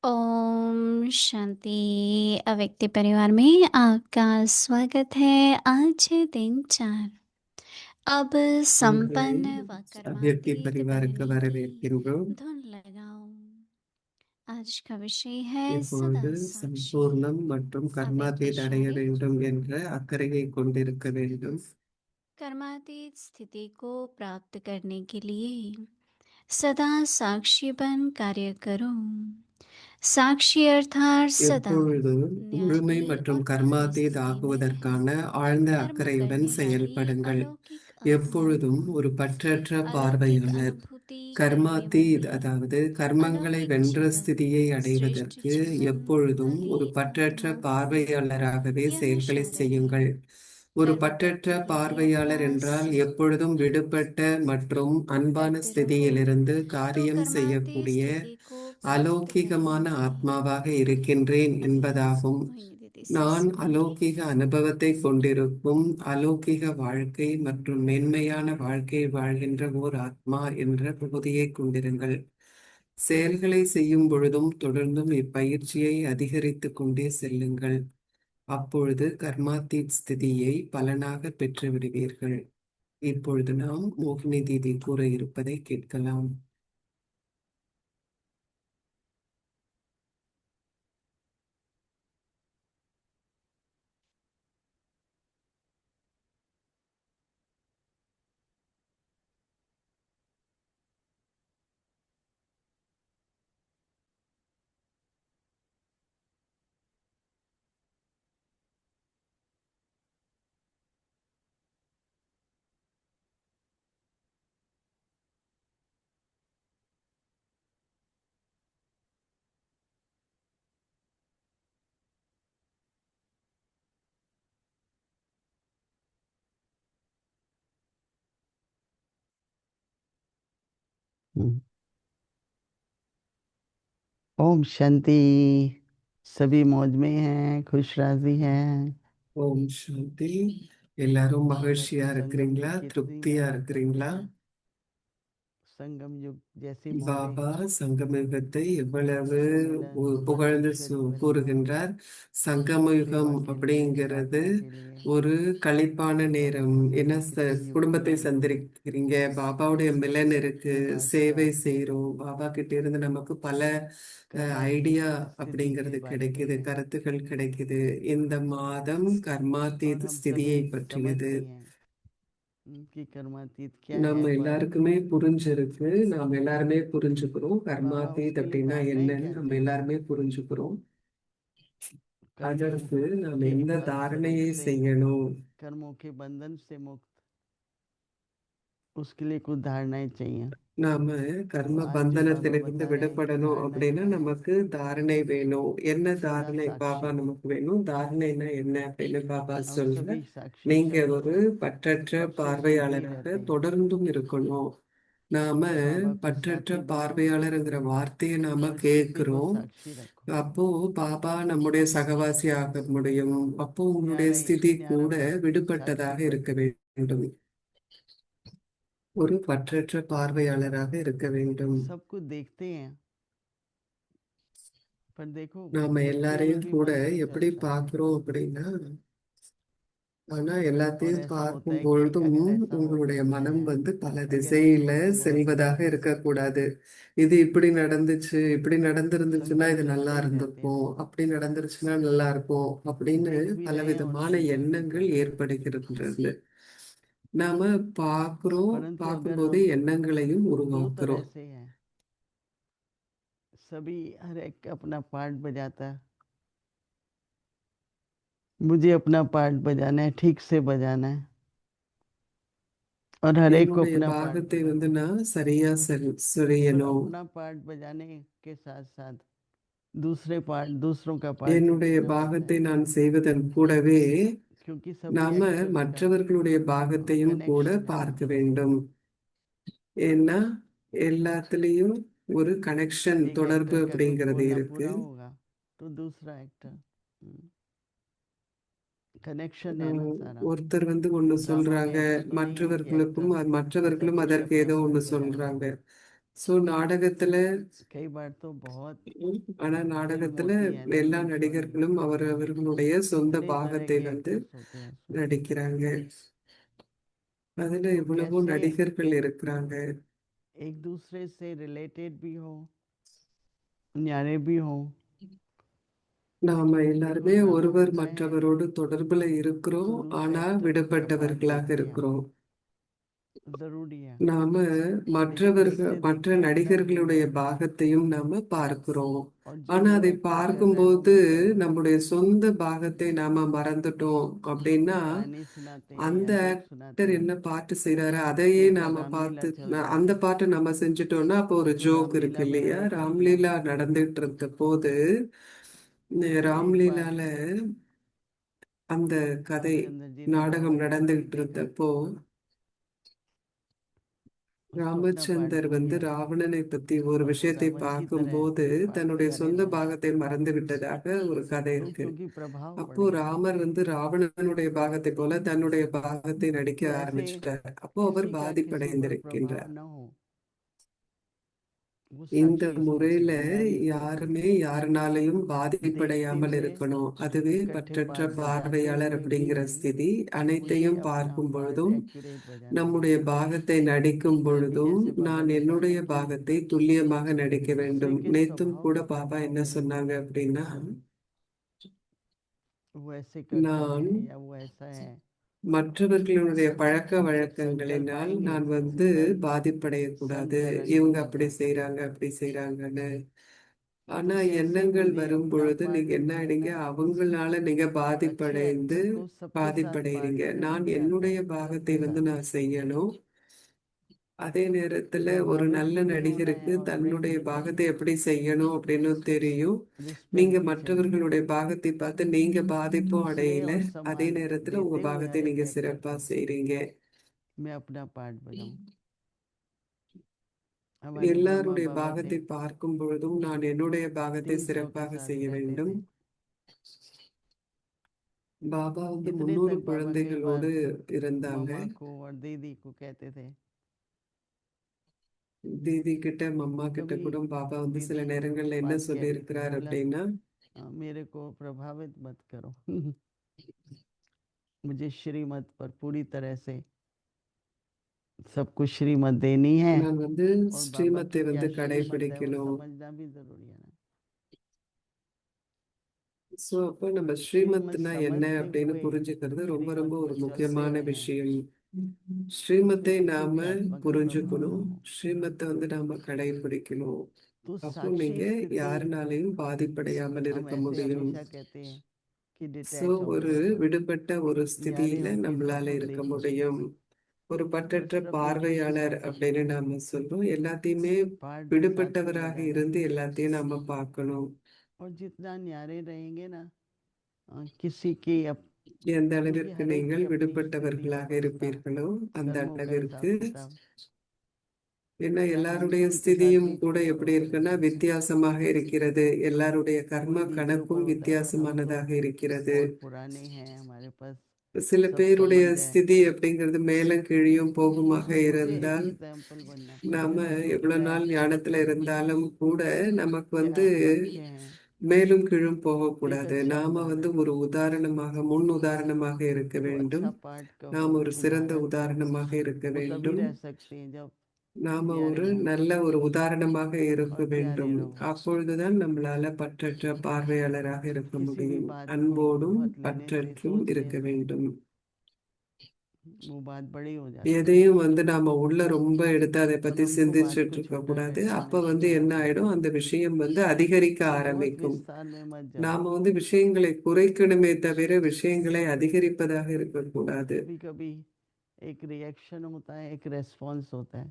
ओम शांति। अव्यक्ति परिवार में आपका स्वागत है। आज है दिन 4। अब உங்களை संपन्न व அவ்யக்தி कर्मातीत பரிவாருக்கு बनने की வரவேற்கின்றோம். धुन लगाओ। आज का विषय है सदा இப்பொழுது साक्षी। சம்பூர்ணம் மற்றும் अव्यक्त கர்மாத்தீத் அடைய शारीर வேண்டும் என்ற அக்கறையை கொண்டிருக்க வேண்டும். कर्मातीत स्थिति को प्राप्त करने के लिए सदा साक्षी बन कार्य करो। साक्षी अर्थात सदा எப்பொழுதும் முழுமை न्यायी மற்றும் और कार्य கர்மாத்தீத் स्थिति में ஆகுவதற்கான ஆழ்ந்த कर्म அக்கறையுடன் करने वाली செயல்படுங்கள். अलौकिक आत्मा எப்பொழுதும் को ஒரு பற்றற்ற अलौकिक பார்வையாளர். अनुभूति करने கர்மாத்தீத் वाली அதாவது கர்மங்களை अलौकिक வென்ற जीवन, ஸ்திதியை श्रेष्ठ அடைவதற்கு जीवन எப்பொழுதும் वाली ஒரு பற்றற்ற आत्मा को பார்வையாளராகவே यह செயல்களை शारीरिक செய்யுங்கள். ஒரு कर्म பற்றற்ற करते रहे பார்வையாளர் अभ्यास என்றால் எப்பொழுதும் விடுபட்ட மற்றும் அன்பான करते रहो ஸ்திதியிலிருந்து तो காரியம் कर्माती செய்யக்கூடிய स्थिति को प्राप्त அலௌகிகமான करेंगे। ஆத்மாவாக இருக்கின்றேன் என்பதாகும். मोहिनी दीदी நான் सत्संगी। அலௌகிக அனுபவத்தை கொண்டிருக்கும் அலௌகிக வாழ்க்கை மற்றும் மென்மையான வாழ்க்கை வாழ்கின்ற ஓர் ஆத்மா என்ற பகுதியை கொண்டிருங்கள். செயல்களை செய்யும் பொழுதும் தொடர்ந்தும் இப்பயிற்சியை அதிகரித்துக் கொண்டே செல்லுங்கள். அப்பொழுது கர்மாத்தீத் ஸ்திதியை பலனாக பெற்று விடுவீர்கள். இப்பொழுது நாம் மோகினி தீதி கூற இருப்பதை கேட்கலாம். ओम शांति। सभी मौज में हैं, खुश राजी हैं। ஓம் சாந்தி. எல்லாரும் बाबा மகிழ்ச்சியா की संगम இருக்கிறீங்களா? युग कितनी திருப்தியா महिमा करते இருக்கிறீங்களா? हैं। संगम युग जैसी मोटे பாபா சங்கமயுகத்தை எவ்வளவு सम्मिलन புகழ்ந்து मनुष्य परिवार கூறுகின்றார். சங்கமயுகம் सेवा के लिए, அப்படிங்கிறது साधना के लिए ஒரு களிப்பான நேரம். என்ன इसी युग குடும்பத்தை में சந்திக்கிறீங்க, பாபாவுடைய மிலன் இருக்கு, सेवा சேவை का செய்றோம். பாபா கிட்ட இருந்து நமக்கு பல ஐடியா कर्मातीत स्थिति के அப்படிங்கிறது बारे में கிடைக்குது, है கருத்துக்கள் கிடைக்குது. இந்த மாதம் और கர்மாத்தீத் हम ஸ்திதியை सभी பற்றியது. समझते हैं कि कर्मातीत क्या है। நம்ம पर எல்லாருக்குமே புரிஞ்சிருக்கு, நாம் எல்லாருமே புரிஞ்சுக்கிறோம். बाबा கர்மாத்தீத் उसके लिए அப்படின்னா धारणाएं என்னன்னு क्या நம்ம देते हैं। எல்லாருமே புரிஞ்சுக்கிறோம். कर्मों அதற்கு நாம் के எந்த फल स्वरूप தாரணையை से, செய்யணும்? कर्मों के बंधन से मुक्त, उसके लिए कुछ धारणाएं चाहिए। நாம तो கர்ம आज जो बाबा பந்தனத்திலிருந்து बता रहे हैं कि விடுபடணும் धारणाएं அப்படின்னா क्या है। நமக்கு தாரணை வேணும். என்ன सदा தாரணை பாபா साक्षी। நமக்கு வேணும்? தாரணைனா என்ன அப்படின்னு பாபா हम சொல்ற, सभी साक्षी நீங்க शब्द ஒரு को பற்றற்ற कब से सुनते ही பார்வையாளராக रहते हैं। தொடர்ந்தும் இருக்கணும். நாம तो बाबा को பற்றற்ற साथी बनाओ பார்வையாளர்ங்கிற வார்த்தையை நாம और सभी को கேட்கிறோம். साक्षी रखो। அப்போ பாபா நம்முடைய சகவாசி ஆக முடியும். அப்போ உங்களுடைய न्यारा ஸ்திதி न्यारा கூட விடுபட்டதாக साक्षी बन இருக்க வேண்டும். ஒரு பற்றற்ற பார்வையாளராக இருக்க வேண்டும். सब कुछ देखते हैं। पर देखो நாம देखते हुए எல்லாரையும் भी கூட मन नहीं எப்படி करता। பார்க்கிறோம் அப்படின்னா, ஆனா और எல்லாத்தையும் ऐसा होता பார்க்கும் है कि பொழுதும் अगर ऐसा हो உங்களுடைய सकता மனம் है, பல अगर ऐसा திசையில हो तो बहुत अच्छा செல்வதாக है। இருக்கக்கூடாது. இது இப்படி நடந்துச்சு, இப்படி நடந்திருந்துச்சுன்னா संगम இது நல்லா चलते ही रहते हैं। இருந்திருக்கும், அப்படி நடந்துருச்சுன்னா நல்லா இருக்கும் அப்படின்னு देख भी रहे हैं और பலவிதமான सुन भी எண்ணங்கள் रहे हैं। ஏற்படுகிறது. நாம பார்க்கிறோம், परंतु अगर பார்க்கும்போதே हम எண்ணங்களையும் दो तरह உருவாக்குறோம். से हैं, सभी हर एक अपना पार्ट बजाता है। मुझे अपना पार्ट बजाना है, ठीक से बजाना है, और हर एक को என்னுடைய अपना पार्ट பாகத்தை बजाना है। நான் சரியா पर செய்யணும். अपना पार्ट बजाने के साथ साथ दूसरों का पार्ट भी என்னுடைய करना पड़ता பாகத்தை है। நான் செய்வதன் கூடவே क्योंकि सभी நாம एक्टर्स का மற்றவர்களுடைய பாகத்தையும் கூட कनेक्शन है। பார்க்க வேண்டும். ஏன்னா எல்லாத்துலேயும் ஒரு கனெக்ஷன், एक தொடர்பு एक्टर का कुछ அப்படிங்கிறது बोलना இருக்கு. पूरा होगा तो दूसरा एक्टर, कनेक्शन है ना सारा। ஒருத்தர் ஒண்ணு बाबा சொல்றாங்க, ने एक्टर को नहीं, एक एक्टर மற்றவர்களும் ऐसा அதற்கு कुछ ஏதோ अपना ஒண்ணு पार्ट बजाना है। சொல்றாங்க. சோ நாடகத்துல कई बार तो बहुत ஆனா फिल्म நாடகத்துல होती है ना எல்லா बीच वाली, நடிகர்களும் அவர்களுடைய சொந்த कितने तरह பாகத்தை के வந்து एक्टर्स होते हैं उसमें, நடிக்கிறாங்க. அதுல तो இவ்வளவோ कैसे நடிகர்கள் இருக்கிறாங்க. एक दूसरे से रिलेटेड भी हो, न्यारे भी हो, நாம लेकिन எல்லாருமே ड्रामा ஒருவர் होता है மற்றவரோடு தொடர்புல இருக்கிறோம், शुरू से ஆனா अब तक पूरा पार्ट விடுபட்டவர்களாக देखते हैं, இருக்கிறோம். जरूरी है, நாம लेकिन इससे மற்ற देखिए अपना भी, நடிகர்களுடைய பாகத்தையும் நாம பார்க்கிறோம். और ஆனா जो அதை एक्टर कर रहा है वो பார்க்கும்போது भी कर रहा है, நம்முடைய சொந்த பாகத்தை நாம மறந்துட்டோம் அப்படின்னா, कहानी सुनाते हैं அந்த या जोक सुनाते ஆக்டர் हैं, என்ன பாட்டு செய்யறாரு அதையே जैसा நாம रामलीला பார்த்து चल रहा है, அந்த பாட்டை நம்ம செஞ்சுட்டோம்னா அப்போ ஒரு तो ஜோக் இருக்கு रामलीला में இல்லையா? अगर कुछ हुआ ராம்லீலா நடந்துட்டு இருந்த போது तो एक बार ராம்லீலால அந்த கதை रामचंद्र जी ने நாடகம் रावण को நடந்துகிட்டு देखा, இருந்தப்போ उसको अपना पार्ट ராமச்சந்தர் भूल வந்து गया ராவணனை பத்தி ஒரு और वो விஷயத்தை रावण की तरह பார்க்கும்போது पार्ट தன்னுடைய किया சொந்த रहता है, பாகத்தை மறந்து விட்டதாக ஒரு கதை तो இருக்கு. क्योंकि प्रभाव அப்போ बढ़ गया, ராமர் வந்து ராவணனுடைய பாகத்தை போல தன்னுடைய பாகத்தை நடிக்க तो ऐसे ஆரம்பிச்சிட்டார். அப்போ அவர் किसी का किसी पर प्रभाव பாதிப்படைந்திருக்கின்றார். न हो, वो இந்த साक्षी इसकी முறையில जिम्मेदारी है, யாருமே யாருனாலையும் देखते பாதிப்படையாமல் हुए இருக்கணும். அதுவே इकट्ठे பற்றற்ற पास से जाते பார்வையாளர் हुए भी அப்படிங்கிற ஸ்திதி. मुझे அனைத்தையும் अपना பார்க்கும் पार्ट பொழுதும் एक्यूरेट बजाना है, நம்முடைய பாகத்தை நடிக்கும் मैं भी பொழுதும் जैसे बाबा நான் ने என்னுடைய कहा कि பாகத்தை துல்லியமாக நடிக்க दूसरे வேண்டும். के நேத்தும் स्वभाव கூட का பாபா प्रभाव என்ன नहीं, சொன்னாங்க அப்படின்னா, वो ऐसे करता நான் है या वो ऐसा है, மற்றவர்களுடைய பழக்க संकल्प வழக்கங்களினால் आएंगे நான் வந்து பாதிப்படையக்கூடாது. संत करण இவங்க की அப்படி तरह, செய்றாங்க அப்படி செய்றாங்கன்னு. तो ஆனா कैसे எண்ணங்கள் मुझे வரும் अपना பொழுது நீங்க पार्ट என்ன ஆயிடுங்க, निभाना है அவங்களால நீங்க और अच्छे பாதிப்படைந்து एक्टर को सबके साथ पार्ट பாதிப்படைறீங்க. करना நான் नहीं आता என்னுடைய है, பாகத்தை सबके வந்து साथ, நான் செய்யணும். அதே நேரத்துல ஒரு प्रभावित நல்ல भी नहीं होना நடிகருக்கு है और प्रेम தன்னுடைய भी नहीं, பாகத்தை எப்படி செய்யணும் அப்படின்னு தெரியும். रिस्पेक्ट நீங்க भी चाहिए, மற்றவர்களுடைய பாகத்தை பார்த்து நீங்க பாதிப்பும் स्नेह அடையல. और அதே सम्मान நேரத்துல உங்க देते हुए பாகத்தை हर एक நீங்க एक्टर சிறப்பா को செய்றீங்க. मैं अपना पार्ट बजाऊं। हमारे ब्रह्मा எல்லாருடைய बाबा थे, பாகத்தை பார்க்கும் பொழுதும் நான் என்னுடைய பாகத்தை 300 के சிறப்பாக साथ செய்ய रहते வேண்டும். थे, பாபா வந்து इतने 300 तक बाबा कई குழந்தைகளோடு बार இருந்தாங்க. मामा को और दीदी को कहते थे, தீதி கிட்ட மம்மா கிட்ட कभी கூட பாபா வந்து சில दीदी நேரங்கள்ல என்ன बात சொல்லி कहती थी, இருக்கிறார் बोला அப்படின்னா, मेरे को प्रभावित मत करो मुझे श्रीमत पर पूरी तरह से सब कुछ श्रीमत देनी है, நான் வந்து और बाबा ஸ்ரீமத்தை की क्या வந்து श्रीमत है वो கடைபிடிக்கணும். समझना भी जरूरी है ना, சோ அப்போ நம்ம श्रीमत ஸ்ரீமத்னா என்ன समझते அப்படின்னு हुए புரிஞ்சுக்கிறது ரொம்ப ரொம்ப श्रीमत ஒரு पर चलते முக்கியமான रहें, விஷயம். ஸ்ரீமத்தை किसी நாம भी आत्मा का प्रभाव न புரிஞ்சுக்கணும். हो, ஸ்ரீமத்தை வந்து நாம கடைபிடிக்கணும். तो அப்போ साक्षी நீங்க स्थिति யாருனாலையும் பாதிப்படையாமல் हम இருக்க ऐसे முடியும். हमेशा कहते हैं कि சோ डिटैच ஒரு होकर விடுபட்ட ஒரு न्यारे ஸ்திதியில होके நம்மளால सबको இருக்க देखो, முடியும். ஒரு बस பற்றற்ற प्रभु जी के பார்வையாளர் साथ அப்படின்னு நாம சொல்றோம். எல்லாத்தையுமே पार्ट भी साथ में விடுபட்டவராக बजाना, இருந்து எல்லாத்தையும் நாம பார்க்கணும். और जितना न्यारे रहेंगे ना किसी की எந்த क्योंकि அளவிற்கு हर एक நீங்கள் की अपनी स्थिति, விடுபட்டவர்களாக अवस्था, இருப்பீர்களோ அந்த कर्मों का அளவிற்கு, हिसाब किताब, ஏன்னா क्या हम எல்லாருடைய उनके साथ ஸ்திதியும் एक கூட नहीं எப்படி सोच இருக்குன்னா सकते, வித்தியாசமாக இருக்கிறது. எல்லாருடைய கர்ம कोई वीडियो पर கணக்கும் होता है हम तो வித்தியாசமானதாக இருக்கிறது. बहुत पुराने हैं, हमारे पास சில सब பேருடைய संबंध है, ஸ்திதி அப்படிங்கிறது மேலும் கீழியும் போகுமாக तो मुझे இருந்தால், एग्जाम्पल बनना நாம पड़ेगा எவ்வளவு मैं, நாள் ஞானத்துல இருந்தாலும் கூட நமக்கு क्या வந்து आप मुख्य हैं, மேலும் கீழும் एक போகக்கூடாது. अच्छा நாம வந்து उदाहरण, ஒரு உதாரணமாக முன் உதாரணமாக இருக்க तो வேண்டும். अच्छा पार्ट का நாம் ஒரு சிறந்த उदाहरण உதாரணமாக இருக்க वो तभी வேண்டும். रह सकते हैं जब நாம न्यारे ஒரு हों நல்ல ஒரு உதாரணமாக இருக்க और प्यारे வேண்டும். रहो, அப்பொழுதுதான் நம்மளால பற்றற்ற பார்வையாளராக இருக்க किसी भी முடியும். बात को அன்போடும் बहुत लेने से பற்றற்றும் सोचने இருக்க से வேண்டும். वो बात बड़ी हो जाती है, எதையும் வந்து நாம உள்ள ரொம்ப எடுத்து அதை और பத்தி हमको बात சிந்திச்சுட்டு को இருக்க छोटा கூடாது. करके அப்ப வந்து छोटा என்ன करके ஆயிடும், அந்த விஷயம் வந்து அதிகரிக்க बहुत ஆரம்பிக்கும். विस्तार में मत जाओ, நாம வந்து விஷயங்களை குறைக்கணுமே தவிர விஷயங்களை அதிகரிப்பதாக இருக்கக்கூடாது. कभी कभी एक रिएक्शन होता है, एक रेस्पॉन्स होता है,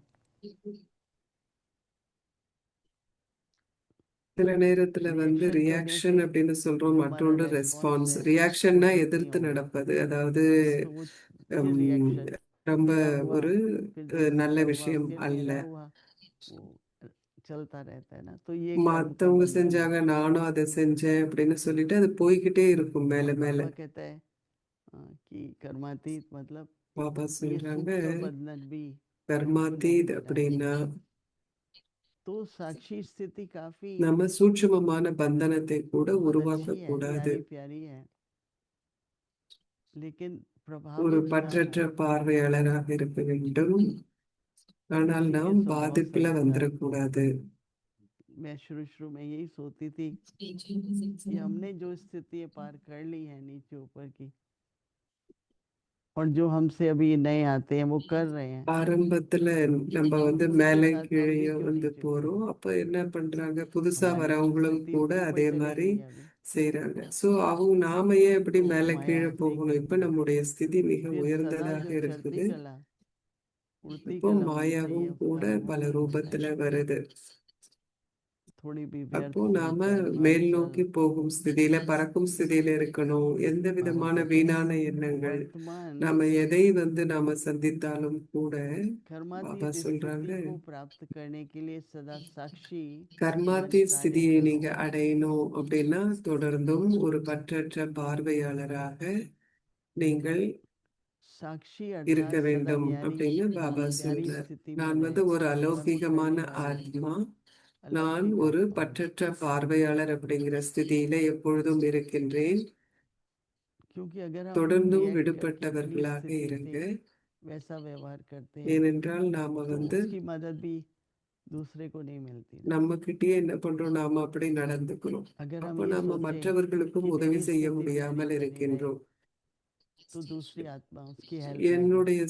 சில நேரத்துல வந்து रिएक्शन करने ரியாக்ஷன் से அப்படின்னு சொல்றோம், जो हमारा மற்றொன்று रेस्पॉन्स ரெஸ்பான்ஸ். है वो ரியாக்ஷன்னா ठीक नहीं எதிர்த்து होगा, நடப்பது, அதாவது तो वो फिर ஹம், रिएक्शन ரொம்ப क्या हुआ, ஒரு फिर जैसे நல்ல का हुआ விஷயம் फिर அல்ல. मेरा हुआ, वो चलता रहता है ना, तो ये कर्म का மத்தவங்க बंधन है। செஞ்சாங்க நானும் அதை செஞ்சேன் அப்படின்னு சொல்லிட்டு அது போய்கிட்டே இருக்கும் மேல और மேல. बाबा कहता है कि कर्मातीत मतलब பாபா ये சொல்றாங்க, सुख का बंधन भी கர்மாதீத் नहीं रहता, அப்படின்னா तो साक्षी स्थिति काफी நம்ம சூட்சுமமான பந்தனத்தை கூட बहुत உருவாக்க अच्छी है, கூடாது. प्यारी प्यारी है, लेकिन ஒரு प्रभावित ना பற்றற்ற हो। பார்வையாளராக இருக்க வேண்டும், ஆனால் किसी के நாம் स्वभाव से பாதிப்புல होता है। வந்துடக்கூடாது. मैं शुरू में यही सोचती थी कि हमने जो स्थिति पार कर ली है नीचे ऊपर की, और जो हमसे अभी नए आते हैं वो कर रहे हैं, ஆரம்பத்துல நம்ம तो மேலே उनके साथ हम भी கீழே क्यों வந்து नीचे போறோம். उतरें? அப்ப என்ன பண்றாங்க, புதுசா हमारी வரவங்களும் स्थिति கூட ऊपर அதே चले மாதிரி गई है अभी, செய்றாங்க. சோ அவங்க நாம ஏன் எப்படி तो மேலே माया கீழே ऐसे ही போகணும்? இப்ப करती है। நம்முடைய ஸ்திதி மிக फिर सदा உயர்ந்ததாக जो चढ़ती இருக்குது. कला उड़ती இப்போ कला होनी மாயாவும் चाहिए, கூட काम वो பல नहीं होता ரூபத்துல है। வருது. थोड़ी भी அப்போ व्यर्थ நாம विचार மேல் चल, நோக்கி போகும் ஸ்திதியில, பறக்கும் ஸ்திதியில இருக்கணும். எந்த बाबा விதமான कहते हैं வீணான எண்ணங்கள், वर्तमान நாம எதை நாம சந்தித்தாலும் கூட பாபா कर्मातीत சொல்றாங்க, स्थिति को प्राप्त करने के लिए सदा साक्षी கர்மாத்தி मन कार्य ஸ்திதியை करो। நீங்க அடையணும் அப்படின்னா தொடர்ந்தும் ஒரு பற்றற்ற பார்வையாளராக நீங்கள் साक्षी இருக்க अर्थात सदा வேண்டும் न्यारी அப்படின்னு பாபா न्यारी சொல்றார். स्थिति में நான் रहे, ஒரு कर्म அலௌகிகமான करने वाली ஆத்மா, நான் अलौकिक ஒரு आत्मा। பற்றற்ற பார்வையாளர் அப்படிங்கிற ஸ்திதியில எப்பொழுதும் இருக்கின்றேன். क्योंकि अगर हम தொடர்ந்தும் रिएक्ट करके अपनी விடுபட்டவர்களாக स्थिति இருங்க. से वैसा व्यवहार करते हैं ஏனென்றால் நாம तो उसकी मदद भी दूसरे को नहीं मिलती ना। நம்ம கிட்டயே என்ன பண்றோம், நாம அப்படி நடந்துக்கிறோம். अगर हम அப்ப ये நாம सोचें மற்றவர்களுக்கும் कि உதவி मेरी செய்ய स्थिति प्यारी முடியாமல் बनी रहे இருக்கின்றோம். तो दूसरी आत्मा उसकी हेल्प लेगी। என்னுடைய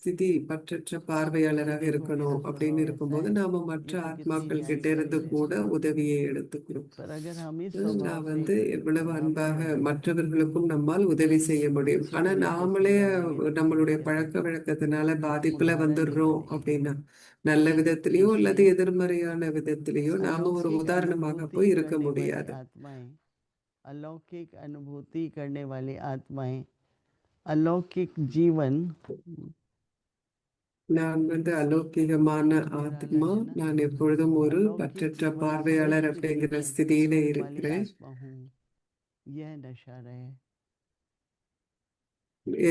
ஸ்திதி பற்றற்ற பார்வையாளராக देखो இருக்கணும் मेरा அப்படின்னு स्वभाव ऐसा இருக்கும்போது है, நாம மற்ற ये तो कितनी ஆத்மாக்கள் प्यारी கிட்ட प्यारी இருந்து கூட रहती है, உதவியை எடுத்துக்கிறோம். पर अगर हम इस स्वभाव நான் से எவ்வளவு प्रभावित அன்பாக होकर மற்றவர்களுக்கும் நம்மால் உதவி செய்ய முடியும், अच्छी ஆனா तरीके से நாமளே व्यवहारिक நம்மளுடைய तरीके से பழக்க வழக்கத்தினால பாதிப்புல उदाहरण नहीं வந்துடுறோம் बनेंगे அப்படின்னா, நல்ல तो விதத்திலயோ அல்லது इसलिए எதிர்மறையான விதத்திலயோ நாம ஒரு अलौकिक உதாரணமாக अनुभूति போய் இருக்க करने वाली முடியாது. आत्माएं, अलौकिक अनुभूति करने वाली आत्माएं, अलौकिक जीवन। நான் அலௌகிகமான मेरा ஆத்மா, अलग है ना, நான் எப்பொழுதும் ஒரு अलौकिक பற்றற்ற जीवन பார்வையாளர் श्रेष्ठ அப்படிங்கிற जीवन ஸ்திதியில वाली இருக்கிறேன். आत्मा हूँ, यह नशा रहे।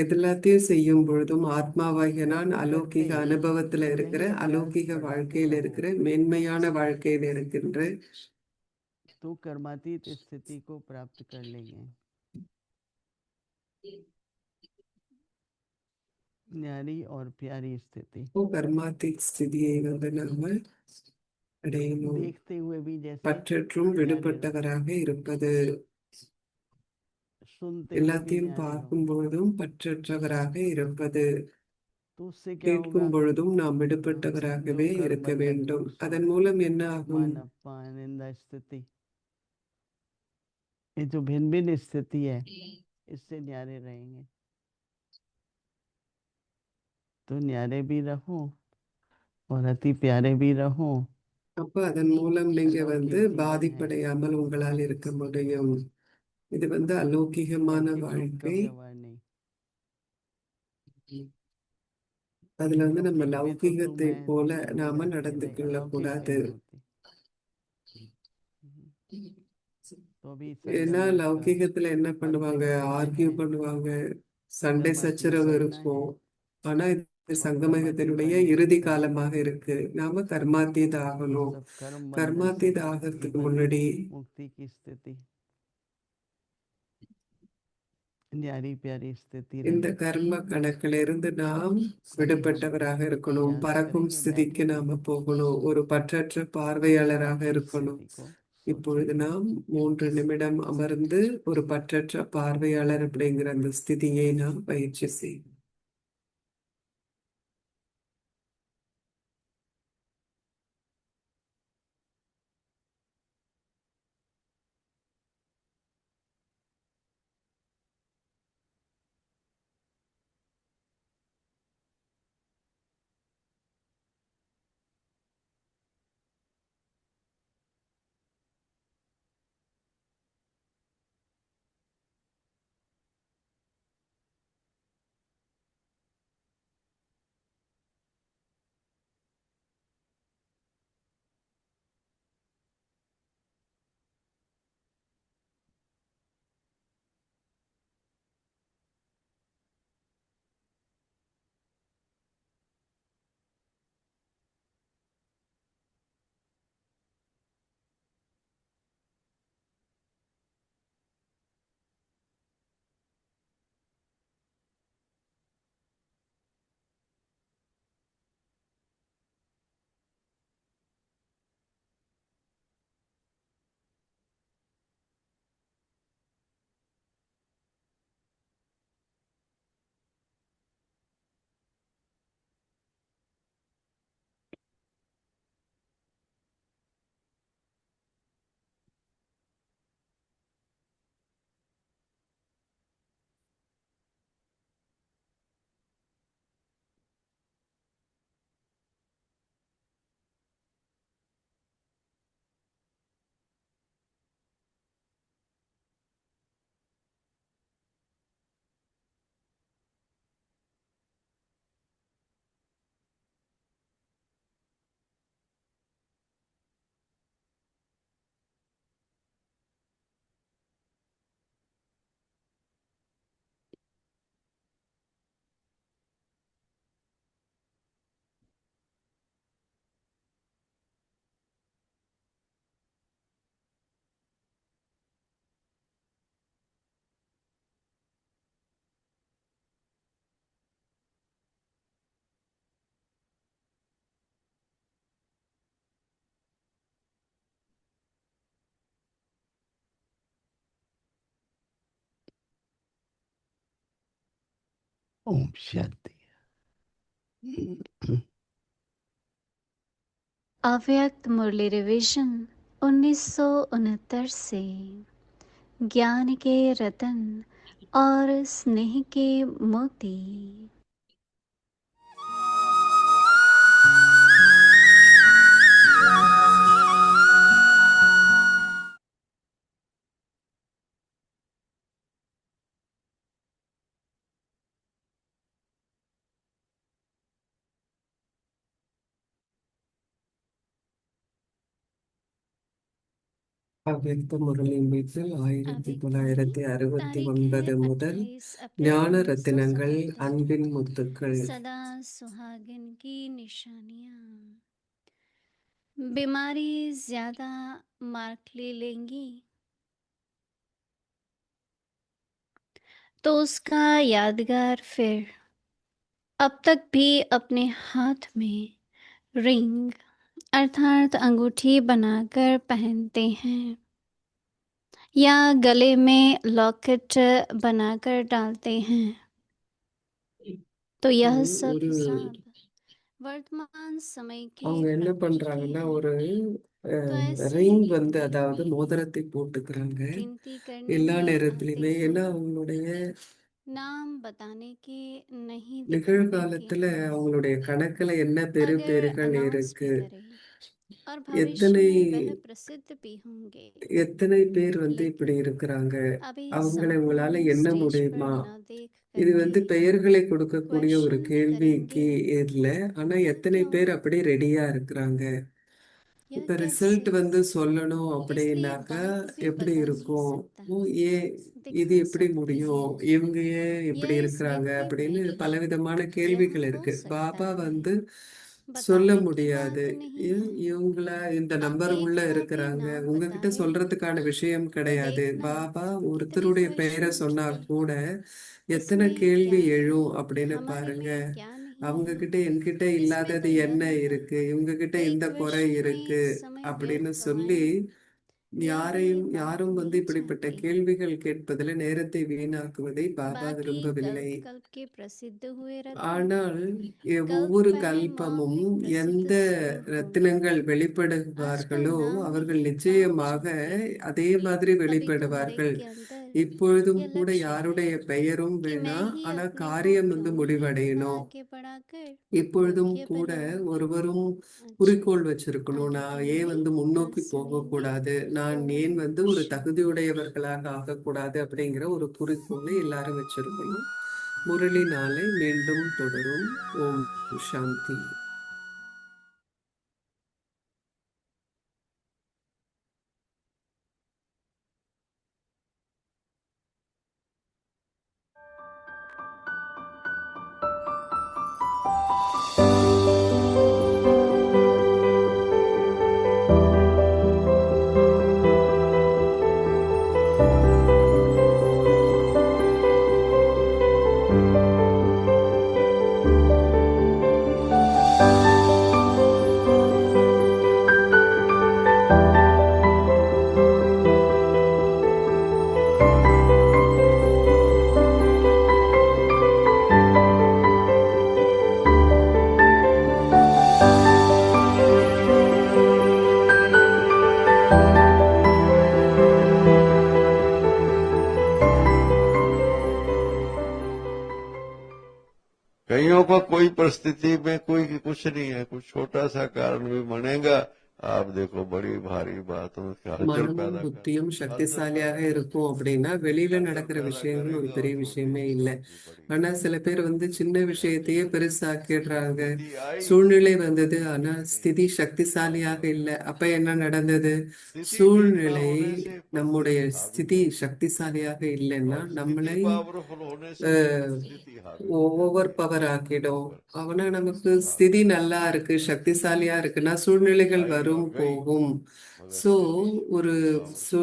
எல்லாத்தையும் செய்யும் பொழுதும் ஆத்மாவாகிய நான் करते அலௌகிக அனுபவத்துல இருக்கிற, यही अभ्यास அலௌகிக बढ़ाते வாழ்க்கையில रहो இருக்கிற, மேன்மையான வாழ்க்கையில இருக்கின்ற, तो कर्मातीत स्थिति को प्राप्त कर लेंगे। न्यारी और प्यारी स्थिति கர்மாத்திக் ஸ்திதியை நாம அடையணும். देखते हुए भी जैसे பற்றற்றும் न्यारे रहो, விடுபட்டவராக இருப்பது, सुनते हुए भी எல்லாத்தையும் न्यारे रहो, பார்க்கும் பொழுதும் பற்றற்றவராக இருப்பது, तो उससे क्या கேட்கும் होगा? பொழுதும் நாம் जो விடுபட்டவராகவே कर्म இருக்க बंधन, வேண்டும். அதன் மூலம் என்ன ஆகும்? मान अपमान निंदा स्थिति, ये जो भिन्न भिन्न स्थिति है, इससे न्यारे रहेंगे। तो न्यारे भी रहो और अति प्यारे भी रहो। அப்ப அதன் மூலம் நீங்க अलौकिक जीवन है, பாதிப்படையாமல் உங்களால் இருக்க முடியும். இது அலௌகிகமான लौकिक लोग का வாழ்க்கை. व्यवहार नहीं। அதுல नहीं तो நம்ம फिर भी तो லௌகிகத்தை मैं போல तो நாம मैं நடந்து नहीं, கொள்ள अलौकिक கூடாது. कैसे होती। तो अभी ஏன்னா संगम युग का லௌகிகத்துல என்ன பண்ணுவாங்க, अंतिम समय ஆர்கியூ है, பண்ணுவாங்க, சண்டை कर्मातीत சச்சரவு बनना है இருக்கும். ஆனா இது और कर्मातीत சங்கமயுகத்தினுடைய बनने இறுதி से காலமாக இருக்கு. நாம கர்மாத்தீத ஆகணும். सब कर्म बंधन கர்மாத்தீத से ஆகிறதுக்கு जीवन முன்னாடி मुक्ति की स्थिति, न्यारी प्यारी स्थिति இந்த रहे। கர்ம கணக்கில இருந்து நாம் अभी हम விடுபட்டவராக இருக்கணும். अभ्यास பறக்கும் करेंगे बैठ ஸ்திதிக்கு के நாம போகணும். ஒரு பற்றற்ற பார்வையாளராக साक्षी இருக்கணும். स्थिति को இப்பொழுது सोचेंगे। நாம் 3 நிமிடம் அமர்ந்து ஒரு பற்றற்ற பார்வையாளர் அப்படிங்கிற அந்த ஸ்திதியை நாம் பயிற்சி செய்வோம். ओम शांति। अव्यक्त मुरली रिवीजन 1969 से ज्ञान के रतन और स्नेह के मोती। அவ்யக்த முரளி மீட்டில் अव्यक्त तारीख है 1969 முதல் 28 अप्रैल ஞான ரத்தினங்கள் 1967। அன்பின் முத்துக்கள் सदा सुहागिन की निशानियां। बीमारी ज्यादा मार्क ले लेंगी तो उसका यादगार फिर अब तक भी अपने हाथ में रिंग अर्थात अंगूठी बनाकर पहनते हैं या गले में लॉकेट बनाकर डालते हैं, तो यह सब ஒரு हिसाब वर्तमान समय के அவங்க என்ன प्रपंच के பண்றாங்கன்னா हैं। ஒரு तो ऐसे ரிங் ही வந்து गिनती அதாவது மோதிரத்தை போட்டுக்கிறாங்க गिनती करने எல்லா में आते நேரத்திலுமே. ஏன்னா हैं, அவங்களுடைய नाम बताने के नहीं दिखाने के। நிகழ்காலத்துல அவங்களுடைய கணக்குல என்ன பெரு अगर பெருகள் अनाउंस भी இருக்கு, करे और भविष्य எத்தனை में वह प्रसिद्ध भी होंगे, எத்தனை பேர் வந்து இப்படி लेकिन இருக்கிறாங்க, अभी அவங்களை உங்களால सामने எண்ண स्टेज पर முடியுமா? न देख இது வந்து करके பெயர்களை கொடுக்கக்கூடிய ஒரு क्वेश्चन கேள்விக்கு करेंगे, இல்ல. ஆனா ऐसा எத்தனை क्यों? பேர் அப்படி ரெடியா இருக்கிறாங்க? यह இப்ப ரிசல்ட் कैसे? வந்து சொல்லணும் इसलिए அப்படின்னாக்கா बाप भी எப்படி बता ही இருக்கும்? सकता ஓ, है, ஏன் இது दिखा எப்படி सकते முடியும், हैं। இவங்க ஏன் இப்படி यह इस இருக்கிறாங்க व्यक्ति அப்படின்னு में பலவிதமான यह கேள்விகள் हो இருக்கு. सकता பாபா है, வந்து சொல்ல बताने की முடியாது. बात नहीं ஏன் है। இவங்களா இந்த अब நம்பர் एक உள்ள का भी இருக்கிறாங்க, नाम உங்ககிட்ட बताए சொல்றதுக்கான விஷயம் तो கிடையாது. देखना பாபா कितनी ஒருத்தருடைய कोई பெயரை छूट சொன்னா है, கூட எத்தனை इसमें கேள்வி क्या है, எழும் அப்படின்னு हमारे பாருங்க. में क्या नहीं அவங்க है। கிட்ட என்கிட்ட इसमें இல்லாதது तो என்ன यह है, இருக்கு, இவங்க கிட்ட இந்த एक குறை विश्व இருக்கு में समय அப்படின்னு व्यर्थ சொல்லி गवाएं, यह भी बाप யாரும் வந்து नहीं இப்படிப்பட்ட चाहते। கேள்விகள் கேட்பதில் நேரத்தை வீணாக்குவதை பாபா बाकी விரும்பவில்லை. कल्प कल्प के प्रसिद्ध हुए रत्न ஆனால் कल्प ஒவ்வொரு पहले கல்பமும் मौखिक प्रसिद्ध எந்த जरूर होंगे, ரத்தினங்கள் आजकल வெளிப்படுவார்களோ नाम भी அவர்கள் गाँव நிச்சயமாக चलते हैं। அதே மாதிரி अभी तो हर வெளிப்படுவார்கள். एक के अंदर இப்பொழுதும் यह கூட लक्ष्य யாருடைய है பெயரும் कि मैं வேணாம், ही ஆனா अपने को காரியம் வந்து क्यों नहीं सदा முடிவடையணும். आगे बढ़ाकर இப்பொழுதும் योग्य கூட बनाऊं। ஒருவரும் अच्छा, குறிக்கோள் வச்சிருக்கணும், आगे நான் ஏன் पढ़ेंगे, வந்து कल முன்னோக்கி सुनेंगे। போகக்கூடாது, நான் ஏன் வந்து ओम ஒரு शांति। தகுதியுடையவர்களாக ஆகக்கூடாது அப்படிங்கிற ஒரு குறிக்கோளை எல்லாரும் வச்சிருக்கணும். முரளி நாளை மீண்டும் தொடரும். ஓம் சாந்தி. कईयों को कोई परिस्थिति में कोई कुछ नहीं है, कुछ छोटा सा कारण भी बनेगा, आप देखो बड़ी भारी बातों से हलचल மனமும் पैदा कर புத்தியும் हलचल சக்திசாலியாக पैदा இருக்கும் அப்படின்னா வெளியில हलचल நடக்கிற पैदा விஷயங்கள் ஒரு करेगा और பெரிய छोटी விஷயமே सी இல்லை. बात भी बड़ी ஆனா हो சில பேர் வந்து சின்ன जाती விஷயத்தையே है। பெருசாக்கிடுறாங்க. स्थिति आई சூழ்நிலை வந்தது, ஆனா लेकिन नहीं ஸ்திதி आई, சக்திசாலியாக बात இல்லை. அப்ப என்ன நடந்தது? स्थिति ठीक ना சூழ்நிலை होने से நம்முடைய परिस्थिति हावी ஸ்திதி हो गई சக்திசாலியாக இல்லைன்னா और स्थिति நம்மளை पावरफुल होने से परिस्थिति हावी हो ஓவர் जाती பவர் है। ஆக்கிடும். அவனா நமக்கு परिस्थिति ஸ்திதி हावी நல்லா இருக்கு, சக்திசாலியா இருக்குன்னா சூழ்நிலைகள் आई और வரும் गई போகும். मगर சோ स्थिति ஒரு पावरफुल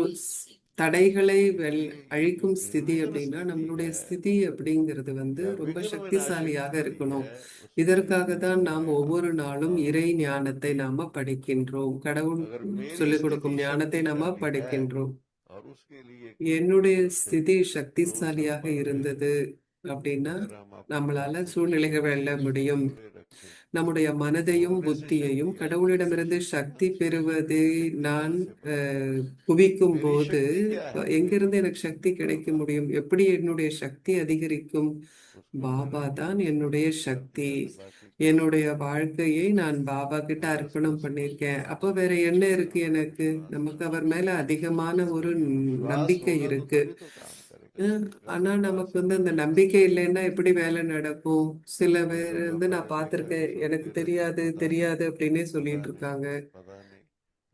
தடைகளை इसलिए ये जो அழிக்கும் ஸ்திதி निर्विघ्न அப்படின்னா स्थिति நம்மளுடைய है ஸ்திதி அப்படிங்கிறது வந்து या ரொம்ப विघ्न विनाशक சக்திசாலியாக स्थिति இருக்கணும். है, उस स्थिति இதற்காக தான் நாம் में ஒவ்வொரு हम நாளும் இறை ஞானத்தை நாம படிக்கின்றோம். கடவுள் अगर मेरी சொல்லிக் स्थिति கொடுக்கும் ஞானத்தை நாம शक्तिशाली है படிக்கின்றோம். और उसके लिए என்னுடைய मनुष्य ஸ்திதி रोज हम சக்திசாலியாக पढ़ रहे இருந்தது, हैं அப்படின்னா अगर हम अपने நம்மளால मन को சூழ்நிலைகளை வெல்ல ईश्वर से முடியும். जुड़े रखें நம்முடைய तो மனதையும் होने से புத்தியையும் शक्ति आती है கடவுளிடமிருந்து சக்தி ना। பெறுவதை शक्ति நான் कहाँ से बढ़ेगी? குவிக்கும் मेरी போது शक्ति क्या है? எங்கிருந்து எனக்கு சக்தி கிடைக்க बाबा முடியும்? எப்படி என்னுடைய சக்தி அதிகரிக்கும்? उसको பாபா मैंने தான் என்னுடைய सब சக்தி. कुछ बाकी कर என்னுடைய दिया। வாழ்க்கையை நான் பாபா கிட்ட बस அர்ப்பணம் बस बस பண்ணியிருக்கேன். बस அப்போ வேற என்ன இருக்கு हाँ, எனக்கு? बस நமக்கு அவர் बस மேல அதிகமான ஒரு विश्वास நம்பிக்கை होगा तो இருக்கு. तभी तो काम करेगा। अगर ஆனா विश्वास நமக்கு ही அந்த नहीं है நம்பிக்கை இல்லைன்னா எப்படி வேலை நடக்கும்? சில பேர் जो நான் पढ़े लिखे பார்த்திருக்கேன், हैं எனக்கு सोचते रहते தெரியாது हैं தெரியாது அப்படின்னே पता சொல்லிட்டு नहीं இருக்காங்க. पता नहीं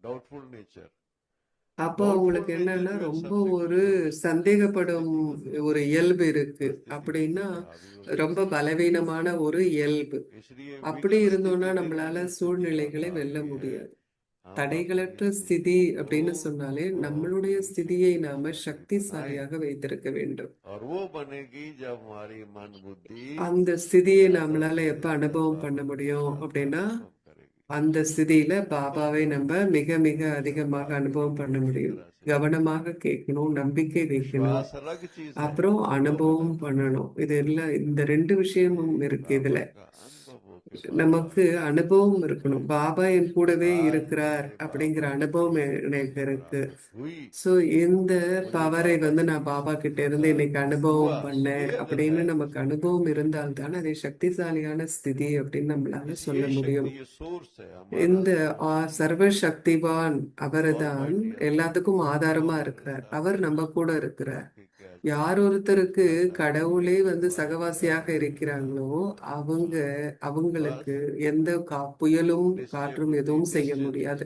डाउटफुल नेचर அப்போ डाउटफुल அவங்களுக்கு नेचर என்னன்னா जो है ரொம்ப सबसे ஒரு कमजोर है। சந்தேகப்படும் किसी को देखो ஒரு இயல்பு இருக்கு. परिस्थिति किसी அப்படின்னா पे हावी हो जाती ரொம்ப பலவீனமான ஒரு இயல்பு. है। इसलिए அப்படி विघ्न இருந்தோம்னா स्थिति நம்மளால देखो स्थिति சூழ்நிலைகளை बाबा வெல்ல की है। முடியாது. हम अपनी தடைகளற்ற स्थिति ஸ்திதி को அப்படின்னு சொன்னாலே நம்மளுடைய अपनी ஸ்திதியை शक्ति நாம से बनाए சக்திசாலியாக வைத்திருக்க வேண்டும். और वो बनेगी जब हमारी मन बुद्धि அந்த ஸ்திதியை ज्यादा நம்மளால से எப்ப ज्यादा அனுபவம் பண்ண बाबा के முடியும் साथ அப்படின்னா अनुभव करेगी। அந்த ஸ்திதியில பாபாவை करो நம்ம மிக மிக அதிகமாக बात அனுபவம் को பண்ண अच्छी முடியும். तरह से கவனமாக கேட்கணும், நம்பிக்கை வைக்கணும், विश्वास अलग चीज है, அப்புறம் अनुभव அனுபவம் अलग चीज பண்ணணும். இது எல்லாம் இந்த ரெண்டு விஷயமும் है। இருக்கு இதுல. बाबा का अनुभव हो कि बाबा நமக்கு அனுபவம் இருக்கணும். பாபா என் கூடவே आज இருக்கிறார் मेरे அப்படிங்கிற बाबा की அனுபவம் शक्ति எனக்கு இருக்கு. प्राप्त हुई, ஸோ இந்த मुझे பவரை बाबा நான் की பாபா கிட்ட शक्तियों இருந்து का இன்னைக்கு अनुभव हुआ। அனுபவம் பண்ணேன் ये अगर அப்படின்னு है तो நமக்கு शक्ति அனுபவம் है। இருந்தால் தான் அதை சக்திசாலியான ஸ்திதி அப்படின்னு நம்மளால इस சொல்ல ये முடியும். शक्ति ये सोर्स है हमारा இந்த சர்வ சக்திவான் அவர்தான் ऑलमाइटी है, எல்லாத்துக்கும் ஆதாரமா हमारे இருக்கிறார். साथ அவர் है। நம்ம கூட இருக்கிறார். आपकी क्या யார் ஒருத்தருக்கு चाहता है கடவுளே कि சகவாசியாக हमारे இருக்கிறாங்களோ அவங்க बस அவங்களுக்கு எந்த புயலும் निश्चय காற்றும் बुद्धि எதுவும் செய்ய निश्चित முடியாது.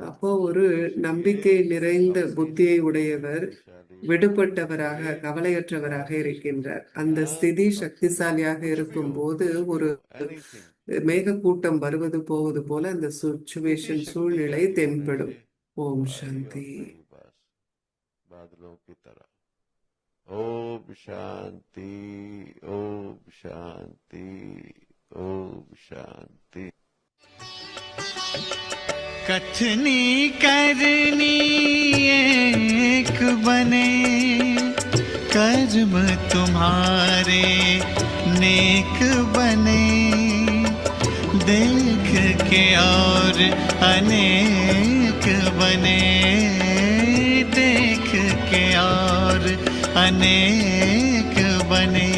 அப்போ ஒரு इसलिए நம்பிக்கை நிறைந்த अपनी புத்தியை स्थिति உடையவர் शक्तिशाली விடுபட்டவராக बनाए கவலையற்றவராக ताकि இருக்கின்றார். शक्ति அந்த ज्ञान ஸ்திதி अपने சக்திசாலியாக कुछ भी இருக்கும்போது ஒரு हो एनीथिंग மேகக்கூட்டம் வருவது போவது போல அந்த किसी சுச்சுவேஷன் शक्ति के சூழ்நிலை अधीन होने தென்படும். से ஓம் भारी சாந்தி. और नहीं, बस बादलों की तरह। ओम शांति, ओम शांति, ओम शांति। कथनी करनी एक बने, कर्म तुम्हारे नेक बने, देख के और अनेक बने, देख के और अनेक बने।